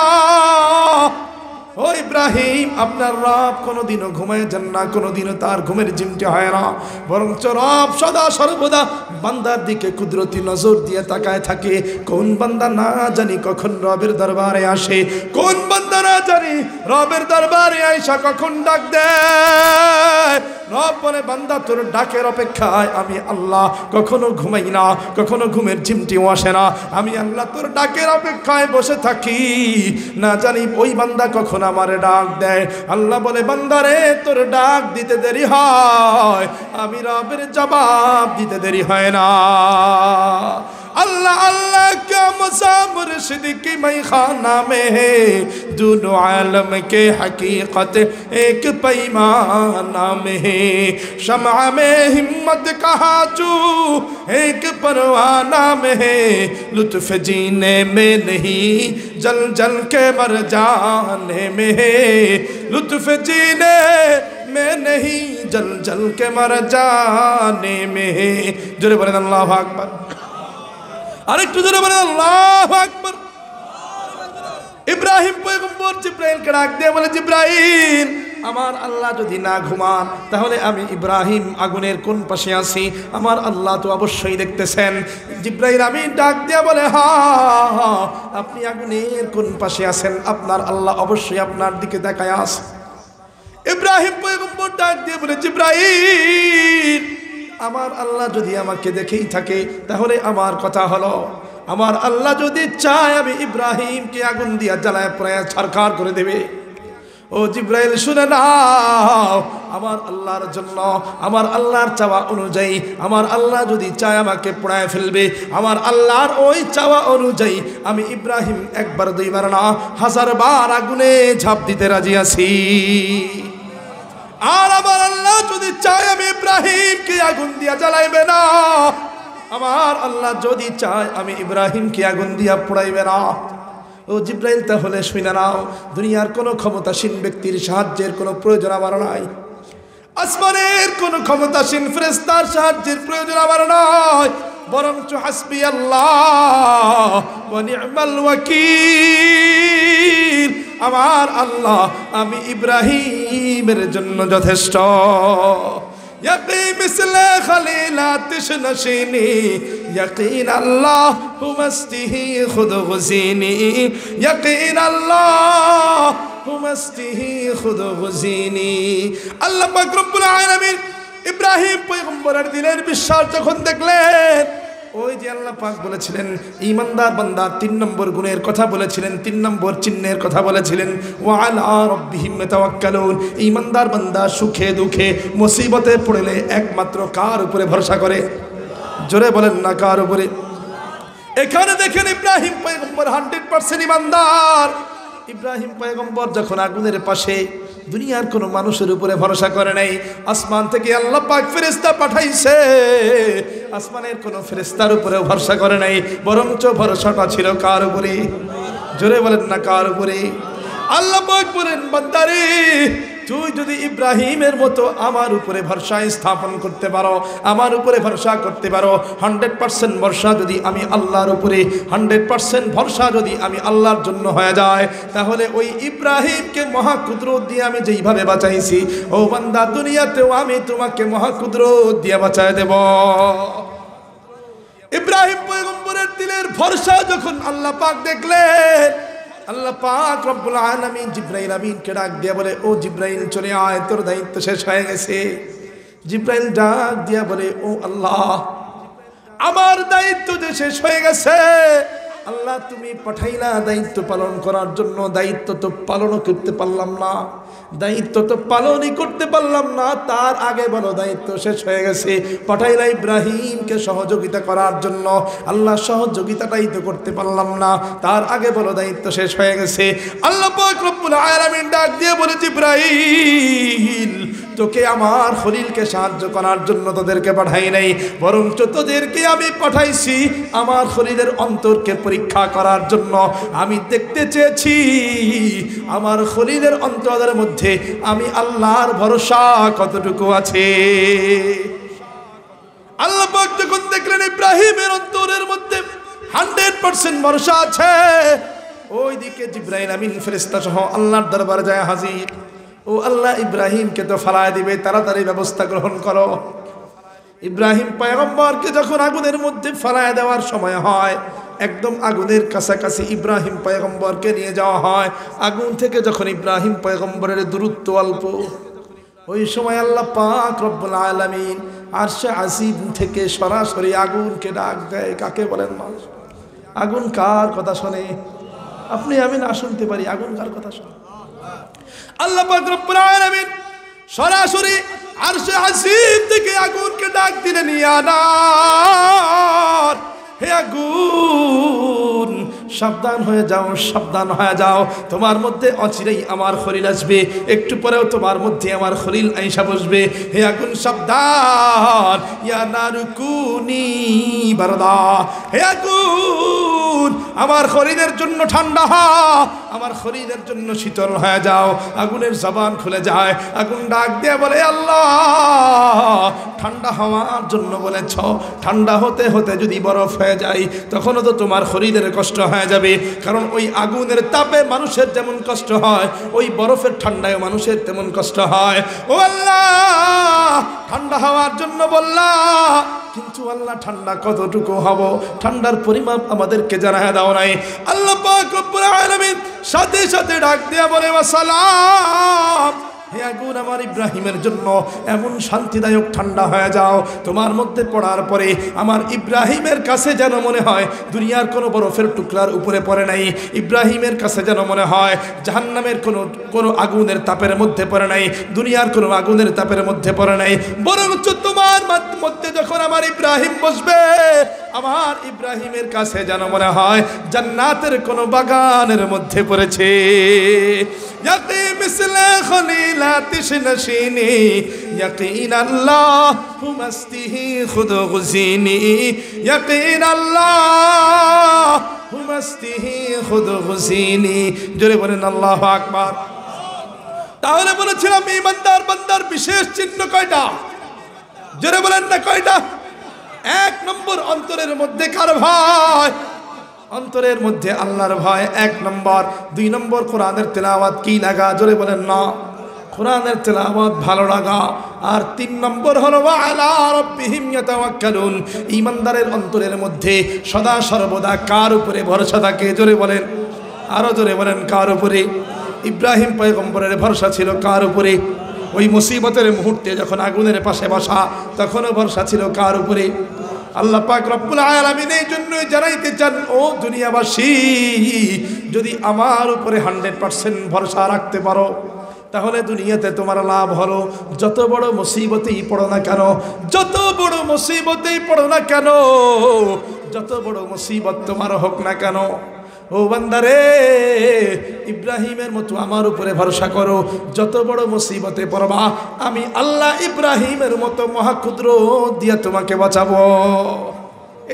ও ইব্রাহিম, আপনার রব কোনোদিনও ঘুমায় যান না, কোনোদিনও তার ঘুমের চিমটি হয় না, বরঞ্চ রব সদা সর্বদা বান্দার দিকে কুদরতি নজর দিয়ে তাকায় থাকে। কোন বান্দা না জানি কখন রবের দরবারে আসে, কোন বান্দা না জানি রবের দরবারে আইসা কখন ডাক দেয়। রব বলে, বান্দা তোর ডাকের অপেক্ষায় আমি আল্লাহ কখনো ঘুমাই না, কখনো ঘুমের চিমটিও আসে না, আমি আল্লাহ তোর ডাকের অপেক্ষায় বসে থাকি, না জানি ওই বান্দা কখন আমারে ডাক দেয়। আল্লাহ বলে, বান্দারে তোর ডাক দিতে দেরি হয়, আমি রবের জবাব দিতে দেরি হয় না। अल्लाह अल्लाह का मज़ा मुर्शिद की मैखाना में है, दोनों आलम के हकीकत एक पैमाना में है, शम्अ में हिम्मत का हाजू एक परवाना में है, लुत्फ़ जीने में नहीं जल जल के मर जाने में है, लुत्फ़ जीने में नहीं जल जल के मर जाने में है। जोरे बोलें अल्लाहु अकबर, আরেকটু জোরে বলেন আল্লাহু আকবার। ইব্রাহিম পয়গম্বর জিব্রাইলকে ডাক দিয়ে বলে, জিব্রাইল আমার আল্লাহ যদি না ঘুমান তাহলে আমি ইব্রাহিম আগুনের কোন পাশে আছি আমার আল্লাহ তো অবশ্যই দেখতেছেন। জিবরাইল আমিন ডাক দিয়া বলে হ্যাঁ আপনি আগুনের কোন পাশে আছেন, আপনার আল্লাহ অবশ্যই আপনার দিকে তাকায় আছে। ইব্রাহিম পয়গম্বর ডাক দিয়ে বলে জিবরাইল আমার আল্লাহ যদি আমাকে দেখেই থাকে তাহলে আমার কথা হলো, আমার আল্লাহ যদি চায় আমি ইব্রাহিমকে আগুন দিয়া জ্বালায় প্রায় ছারখার করে দেবে। ও জিবরাইল শুনে নাও, আমার আল্লাহর জন্য আমার আল্লাহর চাওয়া অনুযায়ী আমার আল্লাহ যদি চায় আমাকে পোড়ায় ফেলবে, আমার আল্লাহর ওই চাওয়া অনুযায়ী আমি ইব্রাহিম একবার দুইবার না 1000 বার আগুনে ঝাঁপ দিতে রাজি আছি। আর আমার আল্লাহ যদি চায় আমি ইব্রাহিমকে আগুন দিয়া জ্বালাইবে না, আমার আল্লাহ যদি চায় আমি ইব্রাহিমকে আগুন দিয়া পোড়াইবে না। ও জিবরাইল তাহলে শুনে নাও, দুনিয়ার কোনো ক্ষমতাসীন ব্যক্তির সাহায্যের কোনো প্রয়োজন আমার নাই, আসমানের কোনো ক্ষমতাসীন ফেরেশতার সাহায্যের প্রয়োজন আমার নয়, বরঞ্চ হাসবি আল্লাহ ওয়া নি'মাল ওয়াকিল, আমার আল্লাহ আমি ইব্রাহিমের জন্য যথেষ্ট। ইয়াকি মিসলে খলিলাত নশিনি ইয়াকিন আল্লাহ হুমস্তিহি খুদ গুজিনি, ইয়াকিন আল্লাহ হুমস্তিহি খুদ গুজিনি। আল্লাহ পাক রব্বুল আলামিন ইব্রাহিম পয়গম্বরের দিলের বিশ্বাস যখন দেখলেন, ওই যে আল্লাহ পাক বলেছিলেন ঈমানদার বান্দা 3 নম্বর গুণের কথা বলেছিলেন, 3 নম্বর চিহ্নের কথা বলেছিলেন, ওয়া আলা রাব্বিহিম ইয়াতাওয়াক্কালুন। ঈমানদার বান্দা সুখে দুঃখে মুসিবতে পড়লে একমাত্র কার উপরে ভরসা করে? জোরে বলেন না কার উপরে? এখানে দেখেন ইব্রাহিম পয়গম্বর 100% ঈমানদার। ইব্রাহিম পয়গম্বর যখন আগুনের পাশে, দুনিয়ার কোনো মানুষের উপরে ভরসা করে নাই, আসমান থেকে আল্লাহ পাক ফেরেশতা পাঠাইছে, আসমানের কোনো ফেরেশতার উপরে ভরসা করে নাই, বরঞ্চ ভরসাটা ছিল কার উপরে? জোরে বলেন না কার উপরে? আল্লাহ পাক বলেন বান্দারে তুই যদি ইব্রাহিমের মতো আমার উপরে ভরসা স্থাপন করতে পারো, আমার উপরে ভরসা করতে পারো, 100% ভরসা যদি আমি আল্লাহর উপরে, 100% ভরসা যদি আমি আল্লাহর জন্য হয়ে যায়, তাহলে ওই ইব্রাহিমকে মহাকুদরত দিয়ে আমি যেইভাবে বাঁচাইছি, ও বান্দা দুনিয়াতেও আমি তোমাকে মহাকুদরত দিয়ে বাঁচায় দেব। ইব্রাহিম পয়গম্বরের দিলের ভরসা যখন আল্লাহ পাক দেখলেন, আল্লাহ পাক রব্বুল আলামিন জিবরাইল আমিনকে ডাক দিয়ে বলে ও জিবরাইল চলে আয়, তোর দায়িত্ব শেষ হয়ে গেছে। জিবরাইল ডাক দিয়া বলে ও আল্লাহ আমার দায়িত্ব যে শেষ হয়ে গেছে, আল্লাহ তুমি পাঠাইলা দায়িত্ব পালন করার জন্য, দায়িত্ব তো পালনও করতে পারলাম না, দায়িত্ব তো পালনই করতে পারলাম না, তার আগে বলো দায়িত্ব শেষ হয়ে গেছে। পাঠাইলা ইব্রাহিমকে সহযোগিতা করার জন্য, আল্লাহ সহযোগিতাটাই তো করতে পারলাম না, তার আগে বলো দায়িত্ব শেষ হয়ে গেছে। আল্লাহ পাক রব্বুল আলামিন ডাক দিয়ে বলে জিবরাইল তোকে আমার খলিলকে সাহায্য করার জন্য তোদেরকে পাঠাই নাই, বরঞ্চ তোদেরকে আমি পাঠাইছি আমার খলিলের অন্তরকে পরীক্ষা করার জন্য। আমি দেখতে চেয়েছি আমার খলিলের অন্তরের মধ্যে আমি আল্লাহর ভরসা কতটুকু আছে। আল্লাহ পাক যখন দেখলেন ইব্রাহিমের অন্তরের মধ্যে 100% ভরসা আছে, ওইদিকে জিবরাইল আমিন ফেরেশতা সহ আল্লাহর দরবারে যায় হাজির। ও আল্লাহ ইব্রাহিমকে তো ফালায় দিবে, তাড়াতাড়ি ব্যবস্থা গ্রহণ করো। ইব্রাহিম পয়গম্বরকে যখন আগুনের মধ্যে ফালায় দেওয়ার সময় হয়, একদম আগুনের কাছাকাছি ইব্রাহিম পয়গম্বরকে নিয়ে যাওয়া হয়। আগুন থেকে যখন ইব্রাহিম পয়গম্বরের দূরত্ব অল্প, ওই সময় আল্লাহ পাক রব্বুল আলামিন আরশে আজিম থেকে সরাসরি আগুনকে ডাক দেয়। কাকে বলেন মানুষ? আগুন কার কথা শোনে? আপনি আমি না শুনতে পারি, আগুন কার কথা শোনে? আল্লাহ পাক রব্বুল আলামিন সরাসরি আরশে আজিম থেকে আগুনকে ডাক দিলেন, ইয়া নার, হে আগুন সাবধান হয়ে যাও, সাবধান হয়ে যাও, তোমার মধ্যে অচিরেই আমার খলিল আসবে, একটু পরেও তোমার মধ্যে আমার খলিল আইসা বসবে। হে আগুন সাবধান, ইয়া নারকুনি বারদা, হে আগুন আমার খলিলের জন্য ঠান্ডা হও, আমার খরিদের জন্য শীতল হয়ে যাও। আগুনের জবান খুলে যায়, আগুন ডাক দিয়ে বলে আল্লাহ ঠান্ডা হওয়ার জন্য বলেছ, ঠান্ডা হতে হতে যদি বরফ হয়ে যায় তখনও তো তোমার খরিদের কষ্ট হয়ে যাবে, কারণ ওই আগুনের তাপে মানুষের যেমন কষ্ট হয় ওই বরফের ঠান্ডায় মানুষের তেমন কষ্ট হয়। ও আল্লাহ ঠান্ডা হওয়ার জন্য বললা, কিন্তু আল্লাহ ঠান্ডা কতটুকু হব ঠান্ডার পরিমাপ আমাদেরকে জানায় দাও নাই। আল্লাহ পাক রব্বুল আলামিন সাথে সাথে ডাক দিয়া বলে ওয়াসালাম, হে আগুন আমার ইব্রাহিমের জন্য এমন শান্তিদায়ক ঠান্ডা হয়ে যাও, তোমার মধ্যে পড়ার পরে আমার ইব্রাহিমের কাছে যেন মনে হয় দুনিয়ার কোনো বরফের টুকরার উপরে পড়ে নাই, ইব্রাহিমের কাছে যেন মনে হয় জাহান্নামের কোনো আগুনের তাপের মধ্যে পড়ে নাই, দুনিয়ার কোনো আগুনের তাপের মধ্যে পড়ে নাই, বরঞ্চ তোমার মধ্যে যখন আমার ইব্রাহিম বসবে আমার ইব্রাহিমের কাছে যেন মনে হয় জান্নাতের কোনো বাগানের মধ্যে পড়েছে। ইয়াকি মিসলে খলিলাতিশ নশিনি ইয়াকিন আল্লাহু মাস্তিহি খুদ গুজিনি ইয়াকিন আল্লাহু মাস্তিহি খুদ গুজিনি। জোরে বলেন আল্লাহু আকবার। তাহলে বলেছিলাম ঈমানদার বান্দার বিশেষ চিহ্ন কয়টা? জোরে বলেন না কয়টা? এক নম্বর অন্তরের মধ্যে কার ভয়? অন্তরের মধ্যে আল্লাহর ভয় এক নম্বর। দুই নম্বর কোরআনের তেলাওয়াত কি লাগা? জোরে বলেন না কোরআনের তেলাওয়াত ভালো লাগা। আর তিন নম্বর হলো আলা রাব্বিহিম ইয়াতাওয়াক্কালুন, ঈমানদারের অন্তরের মধ্যে সদা সর্বদা কার উপরে ভরসা থাকে? জোরে বলেন, আরো জোরে বলেন কার উপরে? ইব্রাহিম পয়গম্বরের ভরসা ছিল কার উপরে? ওই মুসিবতের মুহূর্তে যখন আগুনের পাশে বসা তখনও ভরসা ছিল কার উপরে? আল্লাহ পাক রব্বুল আলামিন এই জন্যই জানাইতে চান, ও দুনিয়াবাসী যদি আমার উপরে 100% ভরসা রাখতে পারো তাহলে দুনিয়াতে তোমার লাভ হলো। যত বড় মুসিবতেই পড়ো না কেন, যত বড় মুসিবতেই পড়ো না কেন, যত বড় মুসিবত তোমার হোক না কেন, ও বান্দারে ইব্রাহিমের মতো আমার উপরে ভরসা করো। যত বড় মুসিবতে পড়বা আমি আল্লাহ ইব্রাহিমের মতো মহাক্ষুদ্র দিয়ে তোমাকে বাঁচাবো।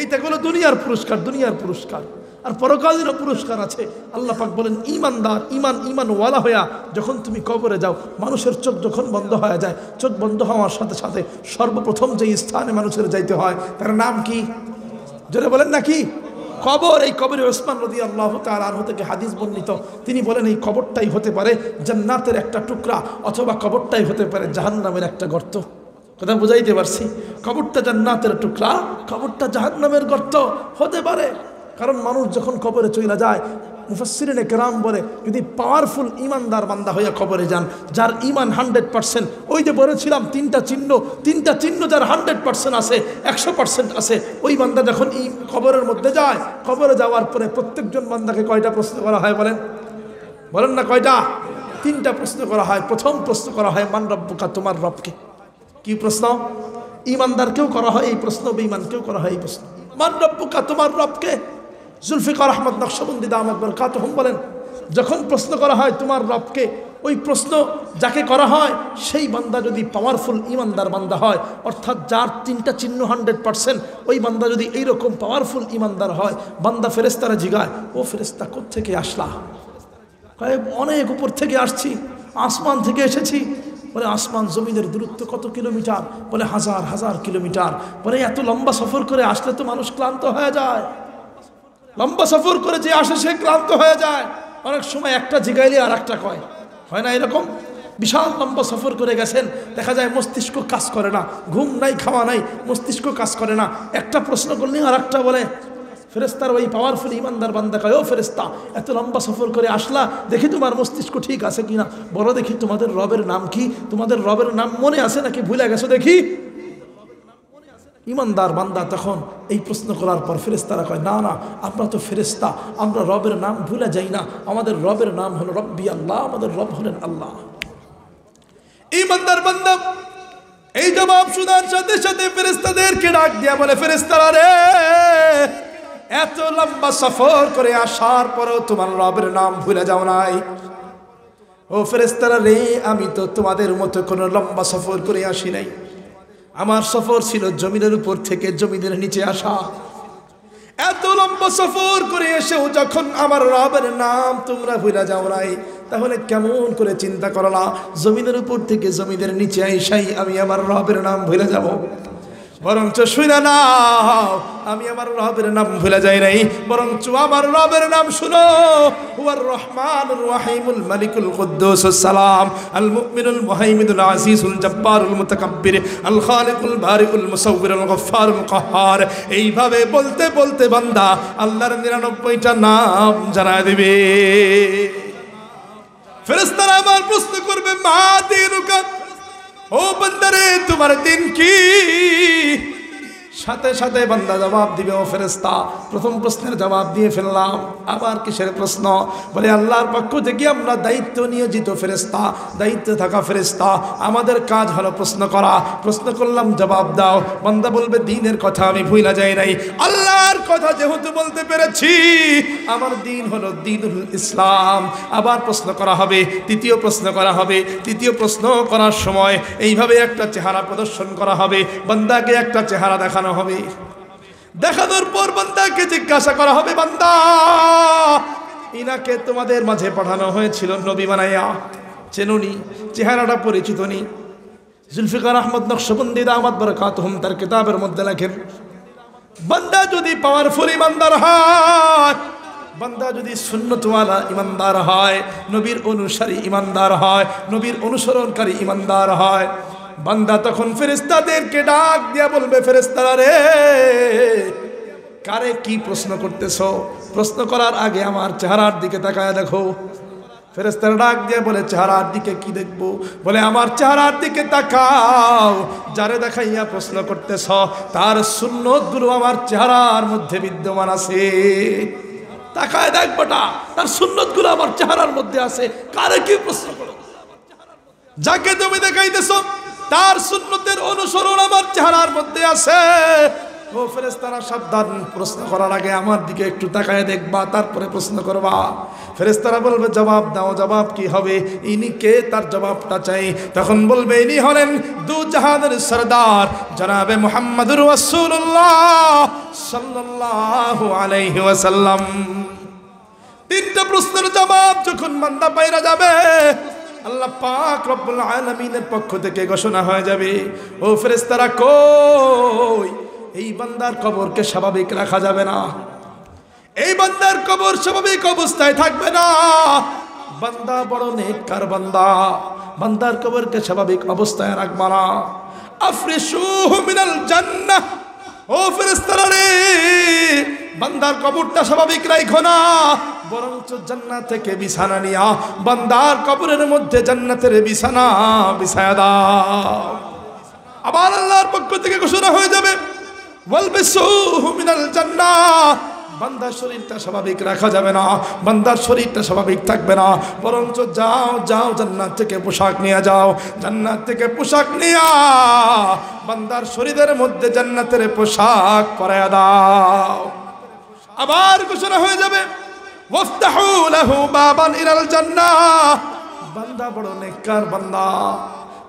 এইটা হলো দুনিয়ার পুরস্কার, দুনিয়ার পুরস্কার। আর পরকালেরও পুরস্কার আছে। আল্লাহ পাক বলেন ঈমানদার ঈমানওয়ালা হইয়া যখন তুমি কবরে যাও, মানুষের চোখ যখন বন্ধ হয়ে যায়, চোখ বন্ধ হওয়ার সাথে সাথে সর্বপ্রথম যে স্থানে মানুষের যাইতে হয় তার নাম কি? জোরে বলেন নাকি? কবর। এই কবরে ওসমান রাদিয়াল্লাহু তাআলা আনহু থেকে হাদিস বর্ণিত, তিনি বলেন এই কবরটাই হতে পারে জান্নাতের একটা টুকরা অথবা কবরটাই হতে পারে জাহান্নামের একটা গর্ত। কথা বুঝাইতে পারছি? কবরটা জান্নাতের টুকরা, কবরটা জাহান্নামের গর্ত হতে পারে। কারণ মানুষ যখন কবরে চলে যায়, মুফাসসিরিনে কেরাম বলে যদি পাওয়ারফুল ঈমানদার বান্দা হইয়া কবরে যান, যার ঈমান 100%, ওই যে বলেছিলাম তিনটা চিহ্ন যার 100% আছে, 100% আছে, ওই বান্দা যখন এই কবরের মধ্যে যায়, কবরে যাওয়ার পরে প্রত্যেকজন বান্দাকে কয়টা প্রশ্ন করা হয় বলেন? বলেন না কয়টা? 3টা প্রশ্ন করা হয়। প্রথম প্রশ্ন করা হয় মান রব্বুকা, তোমার রবকে। কি প্রশ্ন? ঈমানদারকেও করা হয় এই প্রশ্ন, বেঈমানকেও করা হয় এই প্রশ্ন। মান রব্বুকা, তোমার রবকে? জুলফিকার আহমদ নকশবন্দি দামাত বরকাতুহুম বলেন, যখন প্রশ্ন করা হয় তোমার রবকে, ওই প্রশ্ন যাকে করা হয় সেই বান্দা যদি পাওয়ারফুল ঈমানদার বান্দা হয়, অর্থাৎ যার 3টা চিহ্ন 100%, ওই বান্দা যদি এইরকম পাওয়ারফুল ঈমানদার হয়, বান্দা ফেরেশতারা জিগায়, ও ফেরেশতা কোত্থেকে আসলা? কয় অনেক উপর থেকে আসছি, আসমান থেকে এসেছি। বলে আসমান জমিনের দূরত্ব কত কিলোমিটার? বলে হাজার হাজার কিলোমিটার। বলে এত লম্বা সফর করে আসলে তো মানুষ ক্লান্ত হয়ে যায়। লম্বা সফর করে যে আসে সে ক্লান্ত হয়ে যায়। অনেক সময় একটা জিগাইলে আর একটা কয়, হয় না এরকম? বিশাল লম্বা সফর করে গেছেন, দেখা যায় মস্তিষ্ক কাজ করে না, ঘুম নাই খাওয়া নাই, মস্তিষ্ক কাজ করে না। একটা প্রশ্ন করলে আর একটা বলে। ফেরেশতার ওই পাওয়ারফুল ঈমানদার বান্দা কয়, ও ফেরেশতা এত লম্বা সফর করে আসলা, দেখি তোমার মস্তিষ্ক ঠিক আছে কিনা, বলো দেখি তোমাদের রবের নাম কি? তোমাদের রবের নাম মনে আছে নাকি ভুলে গেছো দেখি? ঈমানদার বান্দা তখন এই প্রশ্ন করার পর ফেরেশতারা কয়, না না, আমরা তো ফেরেশতা, আমরা রবের নাম ভুলে যাই না, আমাদের রবের নাম হলো রব্বি আল্লাহ, আমাদের রব হলেন আল্লাহ। ঈমানদার বান্দা এই জবাব শোনার সাথে সাথে ফেরেশতাদেরকে ডাক দিয়া বলে, ফেরেশতারা রে, এত লম্বা সফর করে আসার পরেও তোমার রবের নাম ভুলে যাও নাই? ও ফেরেশতারা রে, আমি তো তোমাদের মতো কোনো লম্বা সফর করে আসি নাই। আমার সফর ছিল জমিনের উপর থেকে জমিনের নিচে আসা। এত লম্বা সফর করে এসেও যখন আমার রবের নাম তোমরা ভুলে যাও নাই, তাহলে কেমন করে চিন্তা করলা জমিনের উপর থেকে জমিনের নিচে আইসাই আমি আমার রবের নাম ভুলে যাব? বরঞ্চ শুনে না, আমি আমার রবের নাম ভুলে যাই নাই, বরঞ্চ আমার রবের নাম শুনো। হুয়ার রহমানুর রহিমুল মালিকুল কুদ্দুসুস সালাম আল মুমিনুল মুহাইমিনুল আজিজুল জব্বারুল মুতাকাব্বির আল খালিকুল বারিকুল মুসাউবিরুল গফফারুল কাহ্হার। এইভাবে বলতে বলতে বান্দা আল্লাহর 99টা নাম জানায় দিবে। ফেরেশতারা আবার প্রশ্ন করবে, মা দিনুকা, ও বান্দারে তোমার দিন কি? সাথে সাথে বান্দা জবাব দিবে, ও ফেরেশতা প্রথম প্রশ্নের জবাব দিয়ে ফেললাম, আবার কিসের প্রশ্ন? বলে আল্লাহর পক্ষ থেকে আমরা দায়িত্ব নিয়োজিত ফেরেশতা, দায়িত্বে থাকা ফেরেশতা, আমাদের কাজ হলো প্রশ্ন করা। প্রশ্ন করলাম, জবাব দাও। বান্দা বলবে, দিনের কথা আমি ভুলা যাই নাই, আল্লাহর কথা যেহেতু বলতে পেরেছি, আমার দিন হলো দ্বীনুল ইসলাম। আবার প্রশ্ন করা হবে, তৃতীয় প্রশ্ন করা হবে। তৃতীয় প্রশ্ন করার সময় এইভাবে একটা চেহারা প্রদর্শন করা হবে, বান্দাকে একটা চেহারা দেখানো হবে। দেখানোর পর বান্দাকে জিজ্ঞাসা করা হবে, বান্দা ইনাকে তোমাদের মাঝে পাঠানো হয়েছিল নবী বানাইয়া, চেনুনি? চেহারাটা পরিচিত নি? জুলফিকার আহমদ নকশবন্দি দামাত বারাকাতুহুম তার কিতাবের মধ্যে লেখেন, বান্দা যদি পাওয়ারফুল ইমানদার হয়, বান্দা যদি সুন্নতওয়ালা ইমানদার হয়, নবীর অনুসারী ইমানদার হয়, নবীর অনুসরণকারী ইমানদার হয়, বান্দা তখন ফেরেশতাদেরকে ডাক দিয়া বলবে, ফেরেশতারা রে, কারে কি প্রশ্ন করতেছ? প্রশ্ন করার আগে আমার চেহারার দিকে তাকায় দেখো। ফেরেশতারা ডাক দিয়ে বলে, চেহারার দিকে কি দেখবো? বলে আমার চেহারার দিকে তাকাও, যারে দেখাইয়া প্রশ্ন করতেছ তার সুন্নতগুলো আমার চেহারার মধ্যে বিদ্যমান আছে। তাকায় দেখবোটা, তার সুন্নতগুলো আমার চেহারার মধ্যে আছে। কারে কি প্রশ্ন করো? যাকে তুমি দেখাইতেছ তার সুন্নতের অনুসরণ আমার চেহারার মধ্যে আছে। ও ফেরেশতারা সাবধান, প্রশ্ন করার আগে আমার দিকে একটু তাকায় দেখবা, তারপরে প্রশ্ন করবা। ফেরেশতারা বলবে, জবাব দাও। জবাব কি হবে? ইনি কে? তার জবাবটা চাই। তখন বলবে, ইনি হলেন দু জাহানের সরদার জনাবে মুহাম্মদুর রাসূলুল্লাহ সাল্লাল্লাহু আলাইহি ওয়াসাল্লাম। তিনটা প্রশ্নের জবাব যখন বান্দা পাইরা যাবে, আল্লাহ পাক রব্বুল আলামিনের পক্ষ থেকে ঘোষণা হয়ে যাবে, ও ফেরেশতারা কই? এই বান্দার কবরকে স্বাভাবিক রাখা যাবে না, এই বান্দার কবর স্বাভাবিক অবস্থায় থাকবে না। বান্দা বড় নেককার বান্দা, বান্দার কবরকে স্বাভাবিক অবস্থায় রাখবা না। আফরিশুহু মিনাল জান্নাহ, ও ফেরেশতারা রে, বান্দার কবরটা স্বাভাবিক রাখো না, বরঞ্চ জান্নাত থেকে বিছানা নিয়া বান্দার কবরের মধ্যে জান্নাতের বিছানা বিছায়া দাও। আবার আল্লাহর পক্ষ থেকে ঘোষণা হয়ে যাবে, ওয়ালবিসুহু মিনাল জান্নাহ, বান্দার শরীরটা স্বাভাবিক রাখা যাবে না, বান্দার শরীরটা স্বাভাবিক থাকবে না, বরঞ্চ যাও যাও জান্নাত থেকে পোশাক নিয়ে যাও, জান্নাত থেকে পোশাক নিয়া বান্দার শরীরের মধ্যে জান্নাতের পোশাক পরায়া দাও। আবার ঘোষণা হয়ে যাবে, ওয়াফতাহু লাহু বাবান ইলাল জান্নাহ, বান্দা বড় নেককার বান্দা,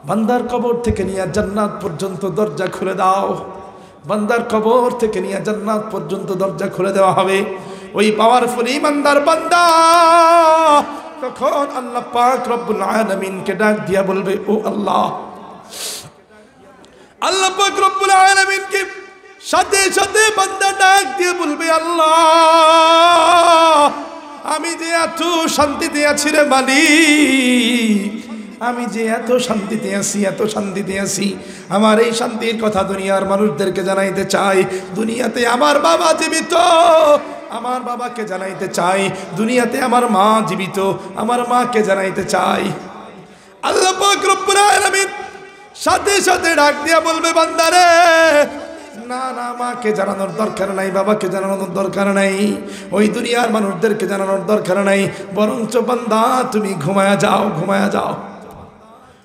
বান্দার কবর থেকে নিয়ে জান্নাত পর্যন্ত দরজা খুলে দাও। বান্দার কবর থেকে নিয়ে জান্নাত পর্যন্ত দরজা খুলে দেওয়া হবে। ওই পাওয়ারফুল ইমানদার বান্দা তখন আল্লাহ পাক রব্বুল আলামিনকে ডাক দিয়া বলবে, ও আল্লাহ, আল্লাহ পাক রব্বুল আলামিনকে সাথে সাথে বান্দা ডাক দিয়ে বলবে, আল্লাহ, আমি যে এত শান্তিতে আছি রে মালিক, আমি যে এত শান্তিতে আছি, এত শান্তিতে আছি, আমার এই শান্তির কথা দুনিয়ার মানুষদেরকে জানাইতে চাই। দুনিয়াতে আমার বাবা জীবিত, আমার বাবাকে জানাইতে চাই। দুনিয়াতে আমার মা জীবিত, আমার মাকে জানাইতে চাই। আল্লাহ পাক রব্বুল আলামিন সাথে সাথে ডাক দিয়া বলবে, বান্দারে, না না, মাকে জানানোর দরকার নাই, বাবাকে জানানোর দরকার নাই, ওই দুনিয়ার মানুষদেরকে জানানোর দরকার নাই, বরঞ্চ বান্দা তুমি ঘুমায়া যাও, ঘুমায়া যাও।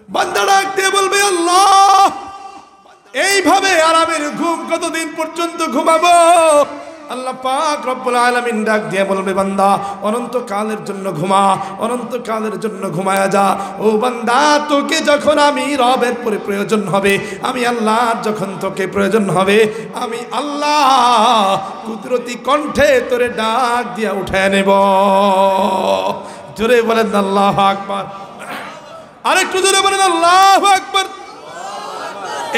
বান্দা ডাক দিয়ে বলবে, আল্লাহ, এইভাবে আরামের ঘুম কতদিন পর্যন্ত ঘুমাবো? আল্লাহ পাক রব্বুল আলামিন ডাক দিয়ে বলবে বান্দা অনন্তকালের জন্য ঘুমা, অনন্তকালের জন্য ঘুমায়া যা। ও বান্দা তোকে যখন আমি রবের পরে প্রয়োজন হবে, আমি আল্লাহ যখন তোকে প্রয়োজন হবে, আমি আল্লাহ কুদরতি কণ্ঠে তোরে ডাক দিয়া উঠায় নেব। জোরে বলেন আল্লাহু আকবার, আরেকটু জোরে বলেন আল্লাহু আকবার।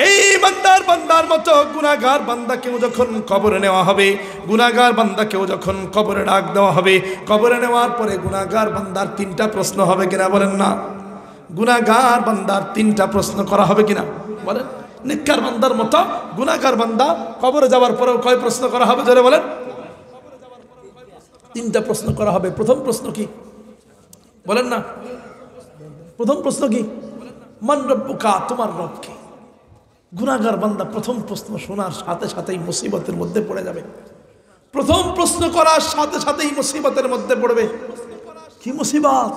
এই বান্দার মতো গুনাহগার বান্দাকেও যখন কবরে নেওয়া হবে, গুনাহগার বান্দাকেও যখন কবরে ডাক দেওয়া হবে, কবরে নেওয়ার পরে গুনাহগার বান্দার 3টা প্রশ্ন হবে কিনা বলেন না? গুনাহগার বান্দার 3টা প্রশ্ন করা হবে কিনা বলেন? নেককার বান্দার মতো গুনাহগার বান্দা কবরে যাওয়ার পরেও কয় প্রশ্ন করা হবে জোরে বলেন? 3টা প্রশ্ন করা হবে। প্রথম প্রশ্ন কি বলেন না? প্রথম প্রশ্ন কি? মান রব্বুকা, তোমার রব কে? গুনাহগার বান্দা প্রথম প্রশ্ন শোনার সাথে সাথেই মুসিবতের মধ্যে পড়ে যাবে। প্রথম প্রশ্ন করার সাথে সাথেই মুসিবতের মধ্যে পড়বে। কি মুসিবত?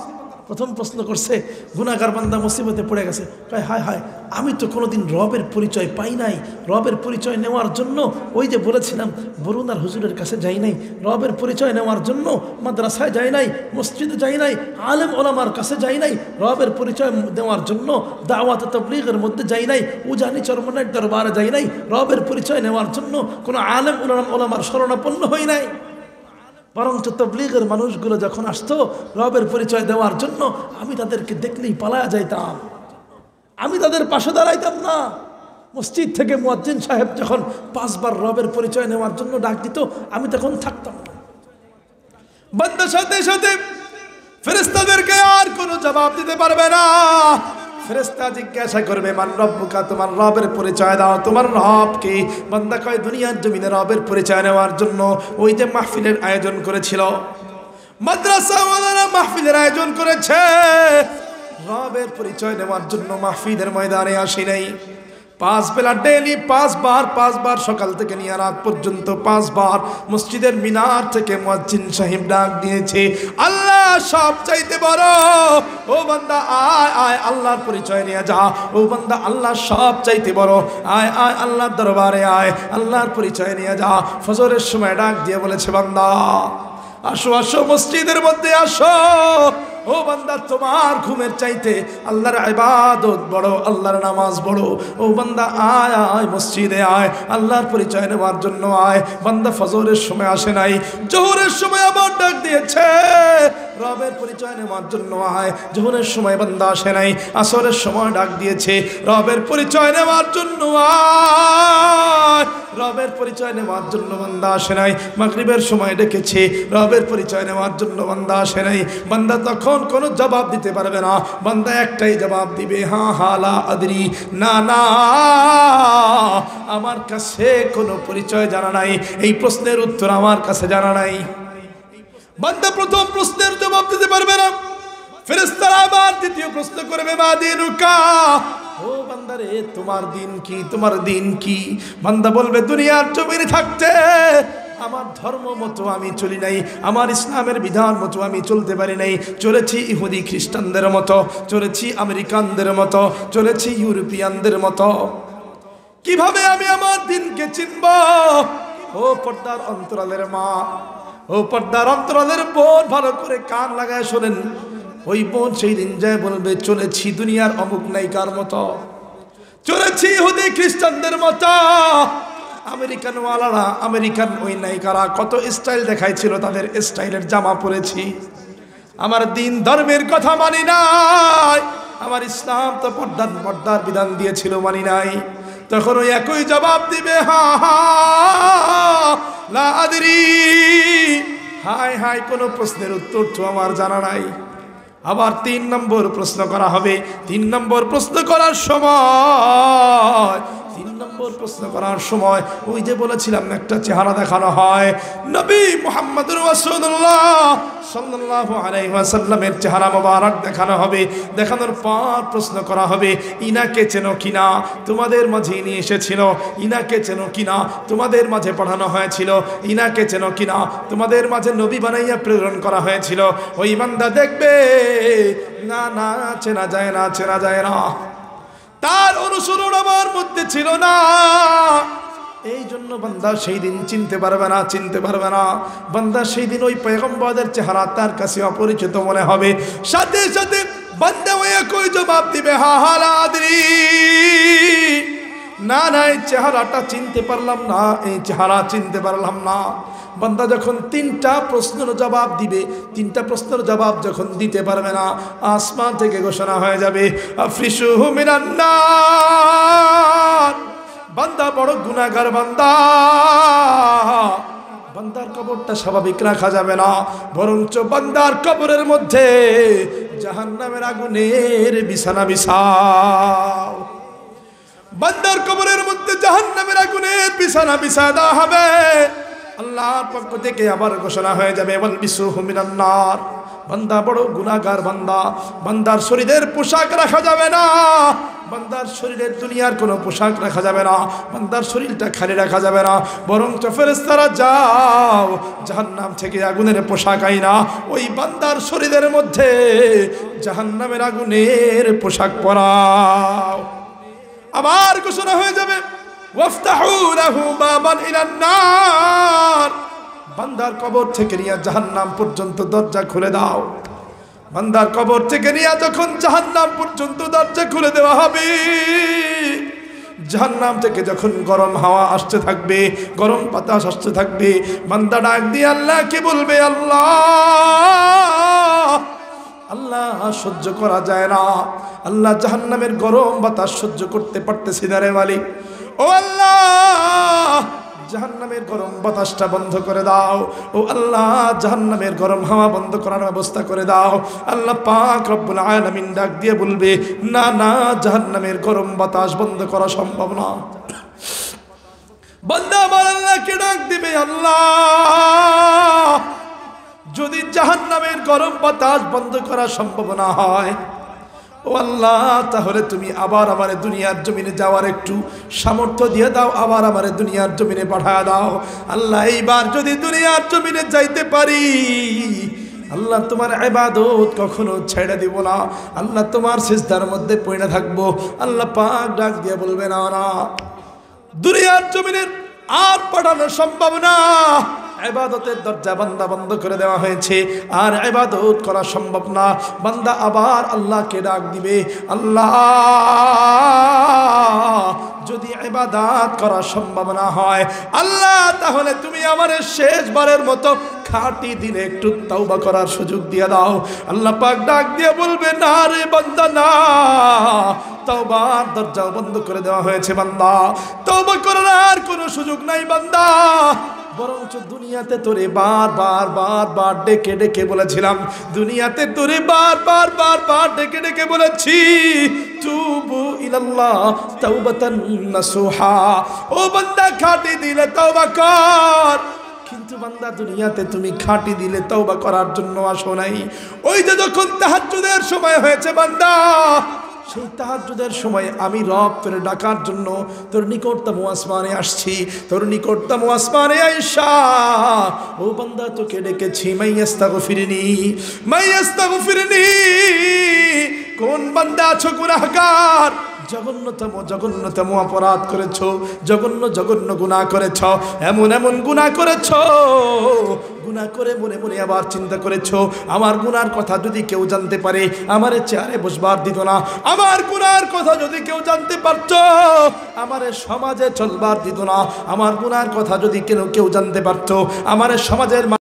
প্রথম প্রশ্ন করছে, গুনাহগার বান্দা মুসিবতে পড়ে গেছে। কয় হায় হায়, আমি তো কোনোদিন রবের পরিচয় পাই নাই। রবের পরিচয় নেওয়ার জন্য ওই যে বলেছিলাম বরুণার হুজুরের কাছে যাই নাই, রবের পরিচয় নেওয়ার জন্য মাদ্রাসায় যাই নাই, মসজিদে যাই নাই, আলেম ওলামার কাছে যাই নাই, রবের পরিচয় দেওয়ার জন্য দাওয়াত তাবলীগের মধ্যে যাই নাই, উজানি চরমনের দরবারে যাই নাই, রবের পরিচয় নেওয়ার জন্য কোনো আলেম ওলামার শরণাপন্ন হই নাই। বরঞ্চ তাবলীগের মানুষগুলো যখন আসতো রবের পরিচয় দেওয়ার জন্য, আমি তাদেরকে দেখলেই পালায়া যাইতাম, আমি তাদের পাশে দাঁড়াইতাম না। মসজিদ থেকে মুয়াজ্জিন সাহেব যখন 5 বার রবের পরিচয় নেওয়ার জন্য ডাক দিত, আমি তখন থাকতাম না। বান্দার সাথে সাথে ফেরেশতাদেরকে আর কোনো জবাব দিতে পারবে না। ফেরেশতা জিজ্ঞাসা করবে মান রব্বুকা, তোমার রবের পরিচয় দাও, তোমার রব কি? বান্দা কয় দুনিয়ার জমিনে রবের পরিচয় নেওয়ার জন্য ওই যে মাহফিলের আয়োজন করেছিল, মাদ্রাসাওয়ালারা মাহফিলের আয়োজন করেছে, রবের পরিচয় নেওয়ার জন্য মাহফিলের ময়দানে আসি নাই। 5 বেলা ডেইলি 5 বার সকাল থেকে নিয়ে রাত পর্যন্ত 5 বার মসজিদের মিনার থেকে মুয়াজ্জিন সাহেব ডাক দিয়েছে, আল্লাহ সব চাইতে বড়, ও বান্দা আয় আয় আল্লাহর পরিচয় নিয়ে যা। ও বান্দা আল্লাহ সব চাইতে বড়, আয় আয় আল্লাহর দরবারে আয়, আল্লাহর পরিচয় নিয়ে যা। ফজরের সময় ডাক দিয়ে বলেছে বান্দা আসো আসো মসজিদের মধ্যে আসো। ও বান্দা তোমার ঘুমের চাইতে আল্লাহর ইবাদত বড়, আল্লাহর নামাজ বড়। ও বান্দা আয় আয় মসজিদে আয়, আল্লাহর পরিচয় নেওয়ার জন্য আয়। বান্দা ফজরের সময় আসে নাই, জোহরের সময় আবার ডাক দিয়েছে, রবের পরিচয় নেওয়ার জন্য আয়। জোহরের সময় বান্দা আসে নাই, আসরের সময় ডাক দিয়েছে, রবের পরিচয় নেওয়ার জন্য আয়। রবের পরিচয় নেওয়ার জন্য বান্দা আসে নাই। মাগরিবের সময় ডেকেছে, রবের পরিচয় নেওয়ার জন্য বান্দা আসে নাই। বান্দা তখন কোনো জবাব দিতে পারবে না। বান্দা একটাই জবাব দিবে, হ্যাঁ হা লা আদরি, না না আমার কাছে কোনো পরিচয় জানা নাই, এই প্রশ্নের উত্তর আমার কাছে জানা নাই। বান্দা প্রথম প্রশ্নের জবাব দিতে পারবে না। ফেরেশতারা আবার দ্বিতীয় প্রশ্ন করবে, মা দিনুকা, ও বান্দারে তোমার দিন কি, তোমার দিন কি? বান্দা বলবে দুনিয়ার জমিনে থাকতে আমার ধর্ম মতো আমি চলি নাই, আমার ইসলামের বিধান মতো আমি চলতে পারি নাই, চলেছি ইহুদি খ্রিস্টানদের মতো, চলেছি আমেরিকানদের মতো, চলেছি ইউরোপিয়ানদের মতো। কিভাবে আমি আমার দিনকে চিনব? ও পর্দার অন্তরালের মা, ও পর্দার অন্তরালের বোন, ভালো করে কান লাগায় শোনেন। ওই বোন সেই দিন যায় বলবে চলেছি দুনিয়ার অমুক নায়িকার মতো, চলেছি ইহুদি খ্রিস্টানদের মতো। আমেরিকান ওয়ালারা, আমেরিকান ওই নায়িকারা কত স্টাইল দেখাইছিল, তাদের স্টাইলের জামা পরেছি। আমার দিন ধর্মের কথা মানি নাই, আমার ইসলাম তো পর্দার বিধান দিয়েছিল, মানি নাই। তখন ওই একই জবাব দিবে, হা হা লা আদরি, হাই হাই কোনো প্রশ্নের উত্তর তো আমার জানা নাই। আবার 3 নম্বর প্রশ্ন করা হবে। 3 নম্বর প্রশ্ন করার সময়, 3 নম্বর প্রশ্ন করার সময় ওই যে বলেছিলাম একটা চেহারা দেখানো হয়, নবী মুহাম্মদুর রাসূলুল্লাহ সাল্লাল্লাহু আলাইহি ওয়াসাল্লামের চেহারা মোবারক দেখানো হবে। দেখানোর পর প্রশ্ন করা হবে, ইনাকে চেনো কিনা? তোমাদের মাঝে ইনি এসেছিল, ইনাকে চেনো কিনা? তোমাদের মাঝে পাঠানো হয়েছিল, ইনাকে চেনো কিনা? তোমাদের মাঝে নবী বানাইয়া প্রেরণ করা হয়েছিল। ওই বান্দা দেখবে না না চেনা যায় না, চেনা যায় না। তার অনুসরণ আমার মধ্যে ছিল না, এই জন্য বান্দা সেই দিন চিনতে পারবে না। বান্দা সেই দিন ওই পয়গম্বরদের চেহারা তার কাছে অপরিচিত মনে হবে। সাথে সাথে বান্দা ওই একই জবাব দিবে, হা হালা আদরি, না এই চেহারাটা চিনতে পারলাম না, এই চেহারা চিনতে পারলাম না। বান্দা যখন তিনটা প্রশ্নের জবাব দিবে, তিনটা প্রশ্নের জবাব যখন দিতে পারবে না, আসমান থেকে ঘোষণা হয়ে যাবে, আফরিসুহু মিনান নার, বান্দা বড় গুনাহগার বান্দা। বান্দার কবরটা স্বাভাবিক রাখা যাবে না, বরঞ্চ বান্দার কবরের মধ্যে জাহান্নামের আগুনের বিছানা বিছাও। বান্দার কবরের মধ্যে জাহান্নামের আগুনের বিছানা বিছায়া দেওয়া হবে। আল্লাহর পক্ষ থেকে আবার ঘোষণা হয়ে যাবে, ওয়ালবিসুহু মিনান নার, বান্দা বড় গুনাহগার বান্দা। বান্দার শরীরের পোশাক রাখা যাবে না, বান্দার শরীরের দুনিয়ার কোনো পোশাক রাখা যাবে না, বান্দার শরীরটা খালি রাখা যাবে না, বরঞ্চ ফেরেশতারা যাও জাহান্নাম থেকে আগুনের পোশাক আইনা ওই বান্দার শরীরের মধ্যে জাহান্নামের আগুনের পোশাক পরাও। আবার ঘোষণা হয়ে যাবে, ওয়াফতাহু লাহু বাবান ইলান নার, বান্দার কবর থেকে নিয়ে জাহান্নাম পর্যন্ত দরজা খুলে দাও। বান্দার কবর থেকে নিয়ে যখন জাহান্নাম পর্যন্ত দরজা খুলে দেওয়া হবে, জাহান্নাম থেকে যখন গরম হাওয়া আসতে থাকবে, গরম বাতাস আসতে থাকবে, বান্দা ডাক দিয়ে আল্লাহকে বলবে, আল্লাহ, আল্লাহ সহ্য করা যায় না, আল্লাহ জাহান্নামের গরম বাতাস সহ্য করতে পারতেছি না রে মালিক। ও আল্লাহ, জাহান্নামের গরম বাতাসটা বন্ধ করে দাও। ও আল্লাহ, জাহান্নামের গরম হাওয়া বন্ধ করার ব্যবস্থা করে দাও। আল্লাহ পাক রব্বুল আলামিন ডাক দিয়ে বলবে, না না, জাহান্নামের গরম বাতাস বন্ধ করা সম্ভব না। বান্দা আমার আল্লাহকে ডাক দিবে, আল্লাহ, যদি জাহান্নামের গরম বাতাস বন্ধ করা সম্ভব না হয়, ও আল্লাহ, তাহলে তুমি আবার আমারে দুনিয়ার জমিনে যাওয়ার একটু সামর্থ্য দিয়ে দাও, আবার আমারে দুনিয়ার জমিনে পাঠায় দাও। আল্লাহ, এইবার যদি দুনিয়ার জমিনে যাইতে পারি, আল্লাহ তোমার ইবাদত কখনো ছেড়ে দিব না, আল্লাহ তোমার সিজদার মধ্যে পড়ে থাকবো। আল্লাহ পাক ডাক দিয়ে বলবে, না না, দুনিয়ার জমিনের আর পাঠানো সম্ভব না, ইবাদতের দরজা বান্দা বন্ধ করে দেওয়া হয়েছে, আর ইবাদত করা সম্ভব না। বান্দা আবার আল্লাহকে ডাক দিবে, আল্লাহ, যদি ইবাদত করা সম্ভব না হয়, আল্লাহ, তাহলে তুমি আমারে শেষবারের মতো খাঁটি দিনে একটু তওবা করার সুযোগ দিয়ে দাও। আল্লাহ পাক ডাক দিয়ে বলবে, না রে বান্দা, না, তওবার দরজা বন্ধ করে দেওয়া হয়েছে বান্দা, তওবা করার আর কোনো সুযোগ নাই বান্দা। বরঞ্চ দুনিয়াতে তোরে বার ডেকে ডেকে বলেছিলাম, দুনিয়াতে তোরে বার ডেকে ডেকে বলেছি, তুবু ইলাল্লাহ তাওবাতান নাসুহা, ও বান্দা, খাঁটি দিলে তওবা কর। কিন্তু বান্দা, দুনিয়াতে তুমি খাঁটি দিলে তওবা করার জন্য আসো নাই। ওই যে যখন তাহাজ্জুদের সময় হয়েছে বান্দা, সেই তাহাজ্জুদের সময় আমি রব তোরে ডাকার জন্য তোর নিকটতম আসমানে আসছি, তোর নিকটতম আসমানে আইসা ও বান্দা তোকে ডেকেছি, মাইয়াস্তাগফিরনি, কোন বান্দা আছো গুনাহগার, জঘন্যতম অপরাধ করেছো, জঘন্য গুনাহ করেছ, এমন গুনাহ করেছো, গুনাহ করে মনে মনে আবার চিন্তা করেছো, আমার গুনার কথা যদি কেউ জানতে পারে আমারে চেয়ারে বসবার দিত না, আমার গুনার কথা যদি কেউ জানতে পারত আমারে সমাজে চলবার দিত না, আমার গুনার কথা যদি কেউ জানতে পারতো আমারে সমাজের